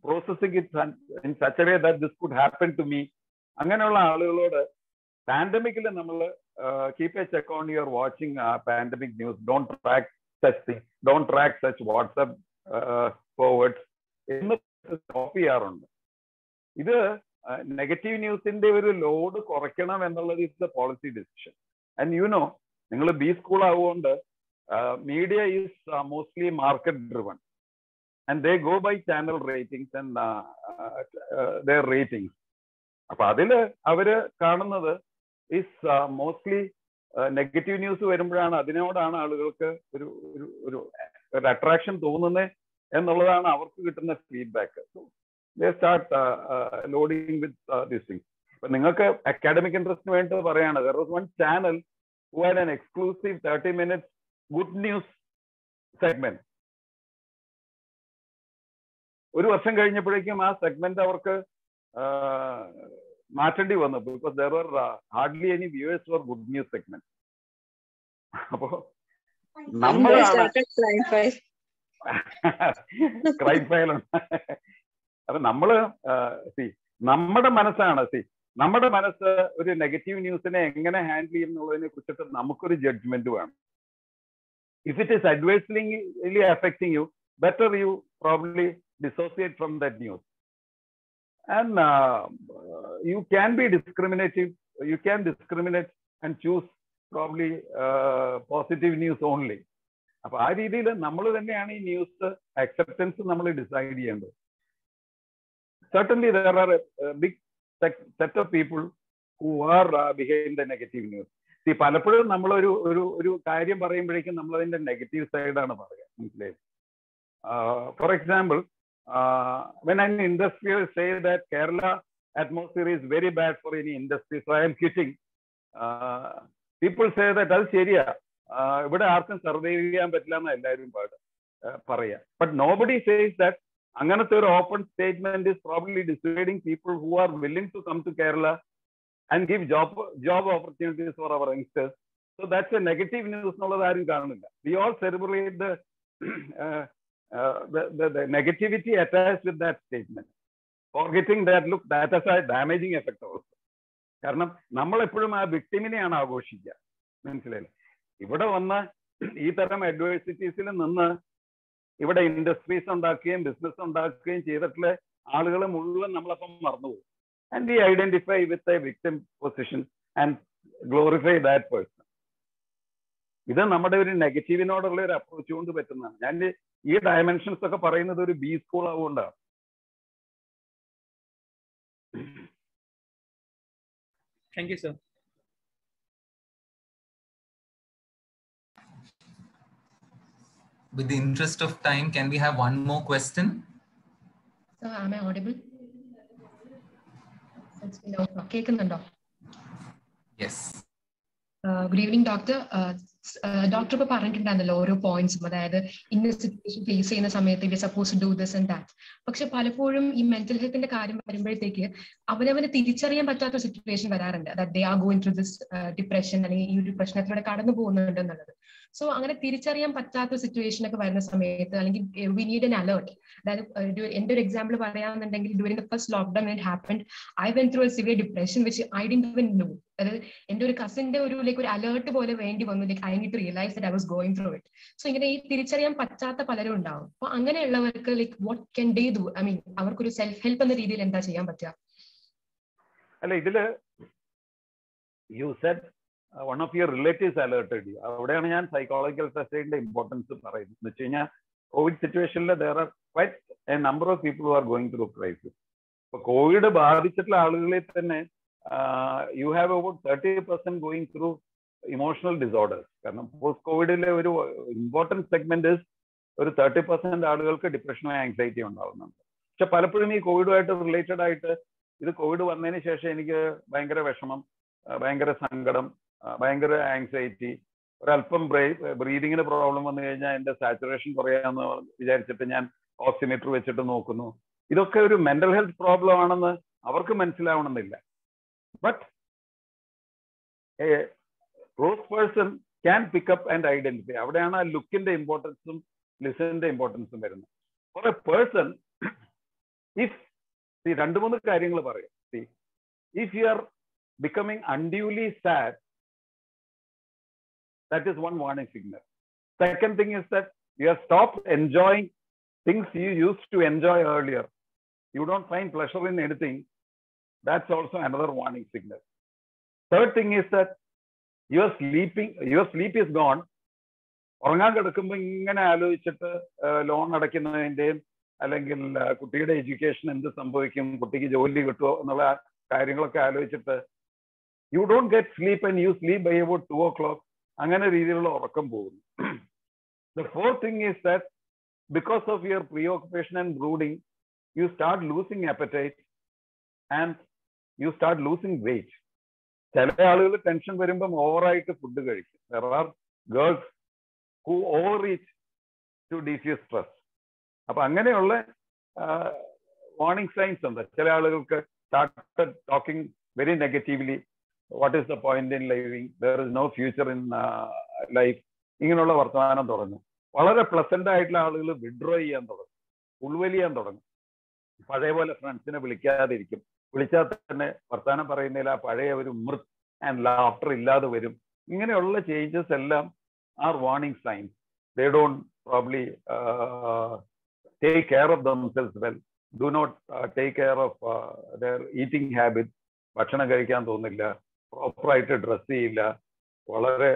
processing it in such a way that this could happen to me. അങ്ങനെയുള്ള ആളുകളോട് പാൻഡമിക്കിൽ നമ്മൾ keep a check on your watching pandemic news. Don't track such things. Don't track such WhatsApp forwards. എന്ന് stop ചെയ്യാറുണ്ട്. ഇത് negative ന്യൂസിന്റെ ഒരു load കുറയ്ക്കണം എന്നുള്ളത് it's a policy decision. And you know, നിങ്ങൾ ബി സ്കൂൾ ആവുകൊണ്ട് media is mostly market driven, and they go by channel ratings and their ratings. അപ്പൊ അതില് അവര് കാണുന്നത് ഈസ് മോസ്റ്റ്ലി നെഗറ്റീവ് ന്യൂസ് വരുമ്പോഴാണ് അതിനോടാണ് ആളുകൾക്ക് ഒരു ഒരു അട്രാക്ഷൻ തോന്നുന്നത് എന്നുള്ളതാണ് അവർക്ക് കിട്ടുന്ന feedback. So they start loading with these things. ഇപ്പൊ നിങ്ങൾക്ക് അക്കാഡമിക് ഇൻട്രസ്റ്റിന് വേണ്ടി പറയാണ്, there was one channel who had an exclusive 30 minutes good news segment. ഒരു വർഷം കഴിഞ്ഞപ്പോഴേക്കും ആ സെഗ്മെന്റ് അവർക്ക് മാറ്റേണ്ടി വന്നു, because there were hardly any viewers for good news segment. അപ്പോ നമ്മളാണ് ക്രൈം ഫയൽ. അപ്പൊ നമ്മള് നമ്മുടെ മനസ്സാണ് നമ്മുടെ മനസ്സ് ഒരു നെഗറ്റീവ് ന്യൂസിനെ എങ്ങനെ ഹാൻഡിൽ ചെയ്യും എന്നുള്ളതിനെ കുറിച്ചിട്ട് നമുക്കൊരു ജഡ്ജ്മെന്റ് വേണം. If it is adversely affecting you, better you probably dissociate from that news. And you can be discriminative, you can discriminate and choose probably positive news only. അപ്പൊ ആ രീതിയിൽ നമ്മൾ തന്നെയാണ് ഈ ന്യൂസ് അക്സെപ്റ്റൻസ് നമ്മൾ ഡിസൈഡ് ചെയ്യേണ്ടത്. Certainly there are a big set of people who are behind the negative news. പലപ്പോഴും നമ്മൾ ഒരു കാര്യം പറയുമ്പോഴേക്കും നമ്മൾ അതിന്റെ നെഗറ്റീവ് സൈഡാണ് പറയുക, മനസ്സിലായി? For example, when an industry say that Kerala atmosphere is very bad for any industry, so I am quitting, people say that അത് ശരിയാ, ഇവിടെ ആർക്കും സർവൈവ് ചെയ്യാൻ പറ്റില്ല എന്ന് എല്ലാവരും പറയാ. But nobody says that അങ്ങനത്തെ ഒരു open statement is probably dissuading people who are willing to come to Kerala and give job opportunities for our youngsters. So that's a negative news എന്നുള്ളത് ആരും കാണുന്നില്ല. We all celebrate the negativity attached with that statement, forgetting that look, that has a damaging effect also. കാരണം നമ്മൾ എപ്പോഴും ആ വിക്ടിമിനെയാണ് ആഘോഷിക്കുക, മനസ്സിലായില്ലേ? ഇവിടെ വന്ന് ഈ തരം അഡ്വേഴ്സിറ്റീസിൽ നിന്ന് ഇവിടെ ഇൻഡസ്ട്രീസ് ഉണ്ടാക്കുകയും ബിസിനസ് ഉണ്ടാക്കുകയും ചെയ്തിട്ടുള്ള ആളുകളെ മുഴുവൻ നമ്മളപ്പം മറന്നുപോകും. And we identify with a victim position and glorify that person. ഇത് നമ്മുടെ ഒരു നെഗറ്റീവിനോടുള്ള ഒരു അപ്രോച്ച് കൊണ്ട് പറ്റുന്നതാണ്. ഞാൻ ഈ ഡയമെൻഷൻസ് ഒക്കെ പറയുന്നത് ഒരു ബി സ്കൂൾ ആവുകൊണ്ടാണ്. Thank you, sir. With the interest of time, can we have one more question? Sir, am I audible? Yes. Good evening, doctor. Doctor ഇപ്പോൾ പറഞ്ഞിട്ടുണ്ടായിരുന്നല്ലോ ഓരോ പോയിന്റ്സും, അതായത് ഇന്ന സിറ്റുവേഷൻ ഫേസ് ചെയ്യുന്ന സമയത്ത് V suppose do this and that. പക്ഷെ പലപ്പോഴും ഈ mental ഹെൽത്തിന്റെ കാര്യം വരുമ്പോഴത്തേക്ക് അവനവന് തിരിച്ചറിയാൻ പറ്റാത്ത സിറ്റുവേഷൻ വരാറുണ്ട്. അതായത് they are going through this depression, അല്ലെങ്കിൽ ഈ ഒരു പ്രശ്നത്തിലൂടെ കടന്നു പോകുന്നുണ്ട് എന്നുള്ളത്. സോ അങ്ങനെ തിരിച്ചറിയാൻ പറ്റാത്ത സിറ്റുവേഷൻ ഒക്കെ വരുന്ന സമയത്ത്, അല്ലെങ്കിൽ വി നീഡ് എൻ അലേർട്ട്. അതായത് എന്റെ ഒരു എക്സാമ്പിൾ പറയാന്നുണ്ടെങ്കിൽ, during the first lockdown it happened, I went through a severe depression which I didn't even know. അതായത് എന്റെ ഒരു കസിന്റെ ഒരു അലേർട്ട് പോലെ വേണ്ടി വന്നു, like I need to realise that I was going through it. So ഇങ്ങനെ ഈ തിരിച്ചറിയാൻ പറ്റാത്ത പലരും ഉണ്ടാവും. അപ്പൊ അങ്ങനെയുള്ളവർക്ക് like what can they do? I mean അവർക്കൊരു സെൽഫ് ഹെൽപ്പ് എന്ന രീതിയിൽ എന്താ ചെയ്യാൻ പറ്റുക? അല്ല, ഇതില് you said one of your relatives alerted you. അവിടെയാണ് ഞാൻ സൈക്കോളജിക്കൽ ടെസ്റ്റിന്റെ ഇമ്പോർട്ടൻസ് പറയുന്നത്. എന്ന് വെച്ച് കഴിഞ്ഞാൽ കോവിഡ് സിറ്റുവേഷനിൽ there are quite a number of people who are going through crisis. ഇപ്പൊ കോവിഡ് ബാധിച്ചിട്ടുള്ള ആളുകളിൽ തന്നെ you have about 30% going through emotional disorders. കാരണം പോസ്റ്റ് കോവിഡിലെ ഒരു ഇമ്പോർട്ടൻറ്റ് സെഗ്മെന്റ് ഒരു 30% ആളുകൾക്ക് ഡിപ്രഷനോ ആങ്സൈറ്റി ഉണ്ടാവുന്നുണ്ട്. പക്ഷെ പലപ്പോഴും ഈ കോവിഡുമായിട്ട് റിലേറ്റഡ് ആയിട്ട് ഇത് കോവിഡ് വന്നതിന് ശേഷം എനിക്ക് ഭയങ്കര വിഷമം, ഭയങ്കര സങ്കടം, ഭയങ്കര ആങ്സൈറ്റി, ഒരല്പം ബ്രീതിങ്ങിന് പ്രോബ്ലം വന്നു കഴിഞ്ഞാൽ എൻ്റെ സാച്ചുറേഷൻ കുറയാന്ന് വിചാരിച്ചിട്ട് ഞാൻ ഓക്സിമീറ്റർ വെച്ചിട്ട് നോക്കുന്നു. ഇതൊക്കെ ഒരു മെന്റൽ ഹെൽത്ത് പ്രോബ്ലം ആണെന്ന് അവർക്ക് മനസ്സിലാവണമെന്നില്ല. But a close person can pick up and identify. അവിടെയാണ് ആ ലുക്കിന്റെ ഇമ്പോർട്ടൻസും ലിസണിന്റെ ഇമ്പോർട്ടൻസും വരുന്നത്. ഫോർ എ പേഴ്സൺ, ഇഫ് രണ്ട് മൂന്ന് കാര്യങ്ങൾ പറയാം. If you are becoming unduly sad, that is one warning signal. Second thing is that you have stopped enjoying things you used to enjoy earlier. You don't find pleasure in anything. That's also another warning signal. Third thing is that your sleep is gone. ഉറങ്ങാൻ കിടക്കുമ്പോൾ ഇങ്ങനെ ആലോചിച്ചിട്ട് loan അടയ്ക്കുന്നതിൻ്റെയും അല്ലെങ്കിൽ കുട്ടിയുടെ education എന്ത് സംഭവിക്കും, കുട്ടിക്ക് ജോലി കിട്ടുമോ എന്നുള്ള കാര്യങ്ങളൊക്കെ ആലോചിച്ചിട്ട് you don't get sleep and you sleep by about 2 o'clock. അങ്ങനെ രീതിയിലുള്ള ഉറക്കം പോകുന്നു. The fourth thing is that because of your preoccupation and brooding, you start losing appetite and you start losing weight. ചില ആളുകൾ ടെൻഷൻ വരുമ്പം ഓവറായിട്ട് food കഴിക്കും. There are girls who overeat to diffuse stress. അപ്പൊ അങ്ങനെയുള്ള വാർണിംഗ് സൈൻസ് ഉണ്ട്. ചില ആളുകൾക്ക് started talking very negatively. What is the point in living? There is no future in life. ഇങ്ങനെയുള്ള വർത്തമാനം തുടങ്ങും. വളരെ പ്ലസന്റ് ആയിട്ടുള്ള ആളുകൾ വിഡ്രോ ചെയ്യാൻ തുടങ്ങും, ഉൾവലിയാൻ തുടങ്ങും. പഴയ പോലെ ഫ്രണ്ട്സിനെ വിളിക്കാതിരിക്കും. വിളിച്ചാൽ തന്നെ വർത്തമാനം പറയുന്നതിൽ ആ പഴയ ഒരു മിർത്ത് ആൻഡ് ലാഫ്റ്റർ ഇല്ലാതെ വരും. ഇങ്ങനെയുള്ള ചേഞ്ചസ് എല്ലാം are warning signs. They don't probably take care of themselves well. Do not take care of their eating habits. ഭക്ഷണം കഴിക്കാൻ തോന്നില്ല, പ്രോപ്പറായിട്ട് ഡ്രസ് ചെയ്യില്ല, വളരെ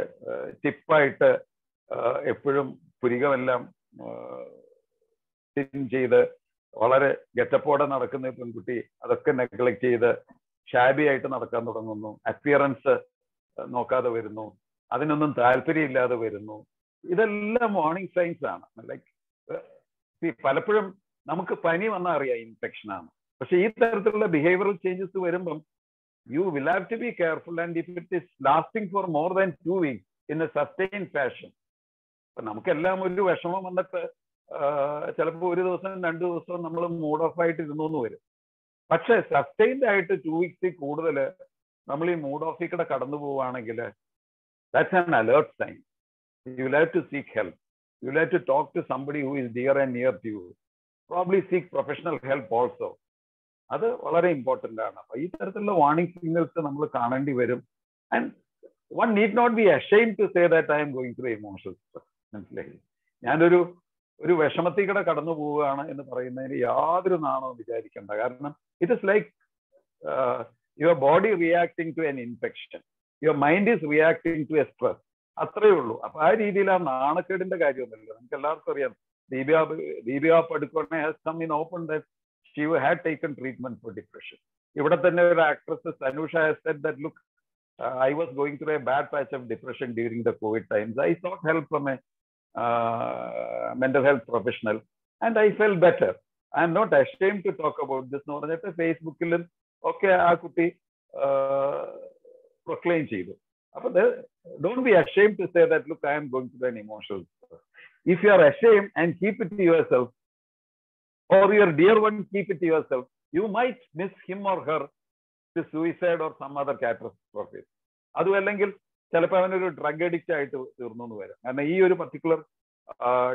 ടിപ്പായിട്ട് എപ്പോഴും പുരികമെല്ലാം സ്റ്റിൻ ചെയ്ത് വളരെ ഗെറ്റപ്പോടെ നടക്കുന്ന പെൺകുട്ടി അതൊക്കെ നെഗ്ലക്ട് ചെയ്ത് ഷാബി ആയിട്ട് നടക്കാൻ തുടങ്ങുന്നു. അപ്പിയറൻസ് നോക്കാതെ വരുന്നു, അതിനൊന്നും താല്പര്യമില്ലാതെ വരുന്നു. ഇതെല്ലാം വാർണിംഗ് സൈൻസ് ആണ്. ലൈക്ക് പലപ്പോഴും നമുക്ക് പനി വന്നാൽ അറിയാം ഇൻഫെക്ഷൻ ആണ്. പക്ഷെ ഈ തരത്തിലുള്ള ബിഹേവിയറൽ ചേഞ്ചസ് വരുമ്പം you will have to be careful, and if it is lasting for more than 2 weeks in a sustained fashion, അപ്പൊ നമുക്കെല്ലാം ഒരു വിഷമം വന്നിട്ട് ചിലപ്പോൾ ഒരു ദിവസം 2 ദിവസം നമ്മൾ മൂഡ് ഓഫ് ആയിട്ട് ഇരുന്നു വരും. പക്ഷെ സസ്റ്റൈൻഡ് ആയിട്ട് 2 weeks കൂടുതൽ നമ്മൾ ഈ മൂഡ് ഓഫിൽ കൂടെ കടന്നു പോവുകയാണെങ്കിൽ that's an alert sign. You will have to seek help. You will have to talk to somebody who is dear and near to you. Probably seek professional help also. അത് വളരെ important ആണ്. അപ്പൊ ഈ തരത്തിലുള്ള വാർണിംഗ് സിഗ്നൽസ് നമ്മൾ കാണേണ്ടി വരും. And one need not be ashamed to say that I am going through emotional stress. മനസ്സിലായി? ഞാനൊരു വിഷമത്തിൽ കൂടെ കടന്നു പോവുകയാണ് എന്ന് പറയുന്നതിന് യാതൊരു നാണവും വിചാരിക്കേണ്ട. കാരണം it is like your body reacting to an infection, your mind is reacting to a stress. അത്രയേ ഉള്ളൂ. അപ്പൊ ആ രീതിയിൽ ആ നാണക്കേടിന്റെ കാര്യമൊന്നുമില്ല. നമുക്ക് എല്ലാവർക്കും അറിയാം, Deepika Padukone has come in open that she had taken treatment for depression. ഇവിടെ തന്നെ ഒരു actress Anusha has said that, look, I was going through a bad patch of depression during the COVID times. I sought help from a mental health professional and I felt better. I am not ashamed to talk about this. എന്ന് പറഞ്ഞിട്ട് ഫേസ്ബുക്കിലും ഒക്കെ ആ കുട്ടി proclaim ചെയ്തു. അപ്പൊ don't be ashamed to say that, look, I am going through an emotional stress. If you are ashamed and keep it to yourself, or your dear one keep it to yourself, you might miss him or her to suicide or some other catastrophe. അതും അല്ലെങ്കിൽ ചിലപ്പോൾ അവനൊരു drug addict ആയിട്ട് തീർന്നു എന്ന് വരാം. കാരണം ഈ ഒരു പർട്ടിക്കുലർ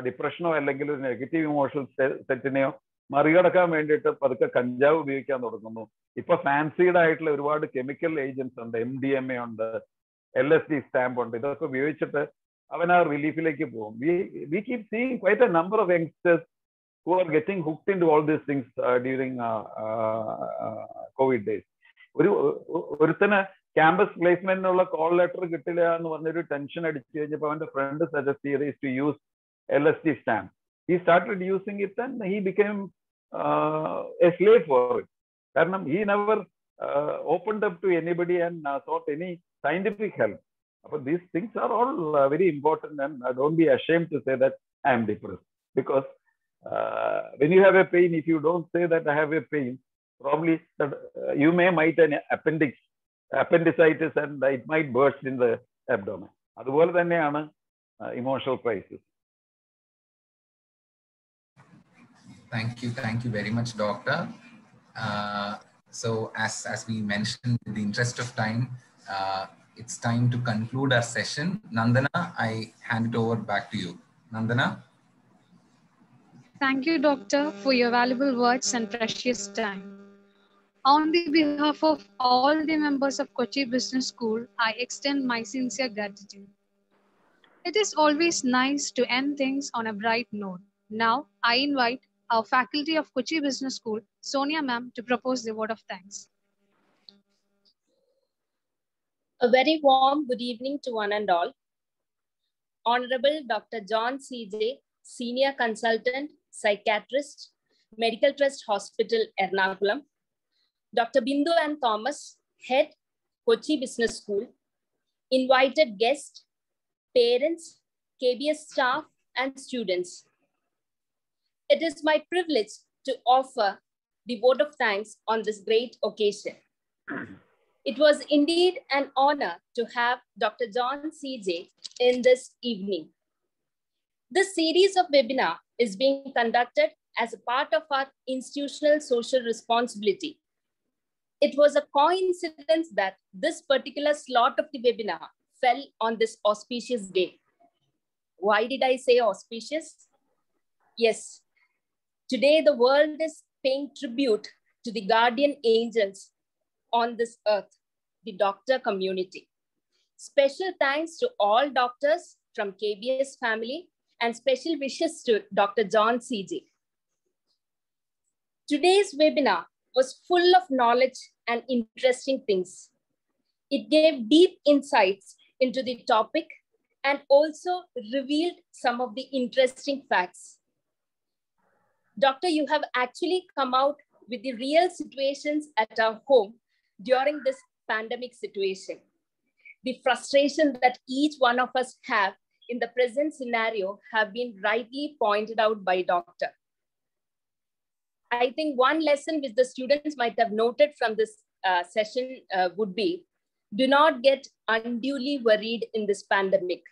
ഡിപ്രഷനോ അല്ലെങ്കിൽ ഒരു നെഗറ്റീവ് ഇമോഷണൽ സെറ്റിനെയോ മറികടക്കാൻ വേണ്ടിയിട്ട് പതുക്കെ കഞ്ചാവ് ഉപയോഗിക്കാൻ തുടങ്ങുന്നു. ഇപ്പൊ ഫാൻസീഡ് ആയിട്ടുള്ള ഒരുപാട് കെമിക്കൽ ഏജൻസ് ഉണ്ട്, MDMA ഉണ്ട്, LSD സ്റ്റാമ്പ് ഉണ്ട്. ഇതൊക്കെ ഉപയോഗിച്ചിട്ട് അവൻ ആ റിലീഫിലേക്ക് പോകും. We keep seeing quite a number of youngsters who are getting hooked into all these things during COVID days. ഒരുത്തന് ക്യാമ്പസ് പ്ലേസ്മെന്റിനുള്ള കോൾ ലെറ്റർ കിട്ടില്ല എന്ന് പറഞ്ഞൊരു ടെൻഷൻ അടിച്ചു കഴിഞ്ഞപ്പോൾ അവന്റെ ഫ്രണ്ട് സജസ്റ്റ് ചെയ്ത് to use LSD stamp. He started using it and he became a slave for it. കാരണം he never opened up to anybody and sought any scientific help. But these things are all very important, and don't be ashamed to say that I am depressed, because when you have a pain, if you don't say that I have a pain, probably you might an appendicitis and it might burst in the abdomen. അതുപോലെ തന്നെയാണ് emotional crisis. Thank you very much, Doctor. So as we mentioned, in the interest of time, it's time to conclude our session. Nandana, I hand it over back to you. Nandana? Thank you, Doctor, for your valuable words and precious time. On the behalf of all the members of Kochi Business School, I extend my sincere gratitude. It is always nice to end things on a bright note. Now, I invite our faculty of Kochi Business School, Sonia ma'am, to propose the word of thanks. A very warm good evening to one and all. Honorable Dr. John C.J., Senior Consultant, Psychiatrist, Medical Trust Hospital, Ernakulam. Dr. Bindu and Thomas, Head, Kochi Business School. Invited guests, parents, KBS staff, and students. It is my privilege to offer the vote of thanks on this great occasion. It was indeed an honor to have Dr. John CJ in this evening. This series of webinar is being conducted as a part of our institutional social responsibility. It was a coincidence that this particular slot of the webinar fell on this auspicious day. Why did I say auspicious? Yes, today the world is paying tribute to the guardian angels on this earth, the doctor community. Special thanks to all doctors from KBS family and special wishes to Dr. John CJ. Today's webinar was full of knowledge and interesting things. It gave deep insights into the topic and also revealed some of the interesting facts. Doctor, you have actually come out with the real situations at our home during this pandemic situation. The frustration that each one of us have in the present scenario have been rightly pointed out by Doctor. I think one lesson which the students might have noted from this session would be, do not get unduly worried in this pandemic,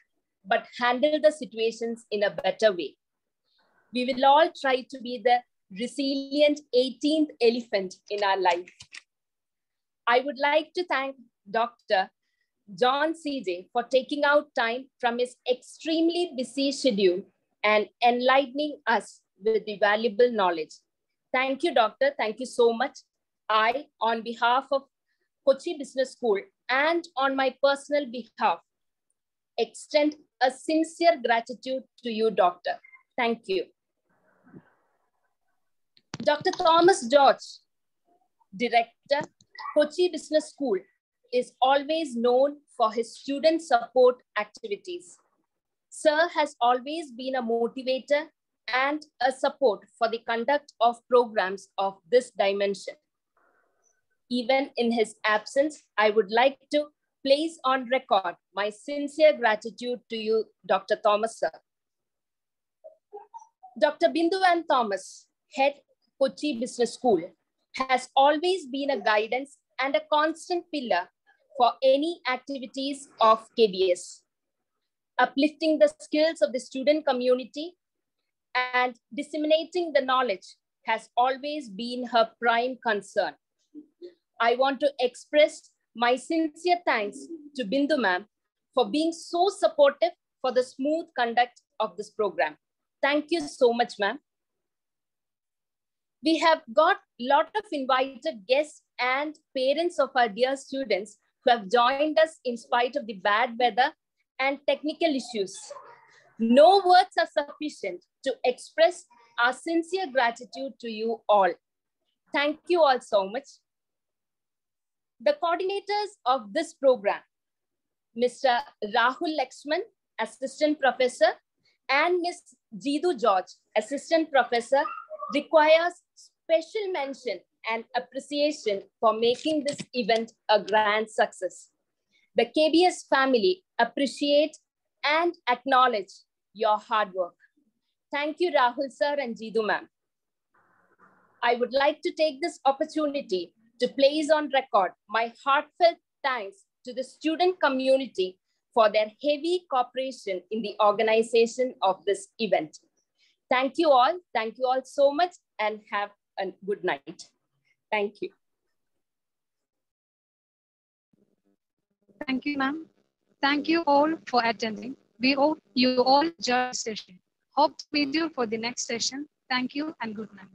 but handle the situations in a better way. We will all try to be the resilient 18th elephant in our life. I would like to thank Dr. John CJ for taking out time from his extremely busy schedule and enlightening us with the valuable knowledge. Thank you, Doctor. Thank you so much. I, on behalf of Kochi Business School and on my personal behalf, extend a sincere gratitude to you, Doctor. Thank you. Dr. Thomas George, Director, Kochi Business School, is always known for his student support activities. Sir has always been a motivator and a support for the conduct of programs of this dimension. Even in his absence, I would like to place on record my sincere gratitude to you, Dr. Thomas, sir. Dr. Bindu and Thomas, head Kochi Business School, has always been a guidance and a constant pillar for any activities of KBS. Uplifting the skills of the student community and disseminating the knowledge has always been her prime concern. I want to express my sincere thanks to Bindu ma'am for being so supportive for the smooth conduct of this program. Thank you so much, ma'am. We have got a lot of invited guests and parents of our dear students who have joined us in spite of the bad weather and technical issues. No words are sufficient to express our sincere gratitude to you all. Thank you all so much. The coordinators of this program, Mr. Rahul Lakshman, Assistant Professor, and Ms. Jeedu George, Assistant Professor, requires special mention and appreciation for making this event a grand success. The KBS family appreciate and acknowledge your hard work. Thank you, Rahul sir and Jeedu ma'am. I would like to take this opportunity to place on record my heartfelt thanks to the student community for their heavy cooperation in the organization of this event. Thank you all so much, and have a good night. Thank you. Thank you, ma'am. Thank you all for attending. We hope you all enjoyed the session. Hope to meet you for the next session. Thank you and good night.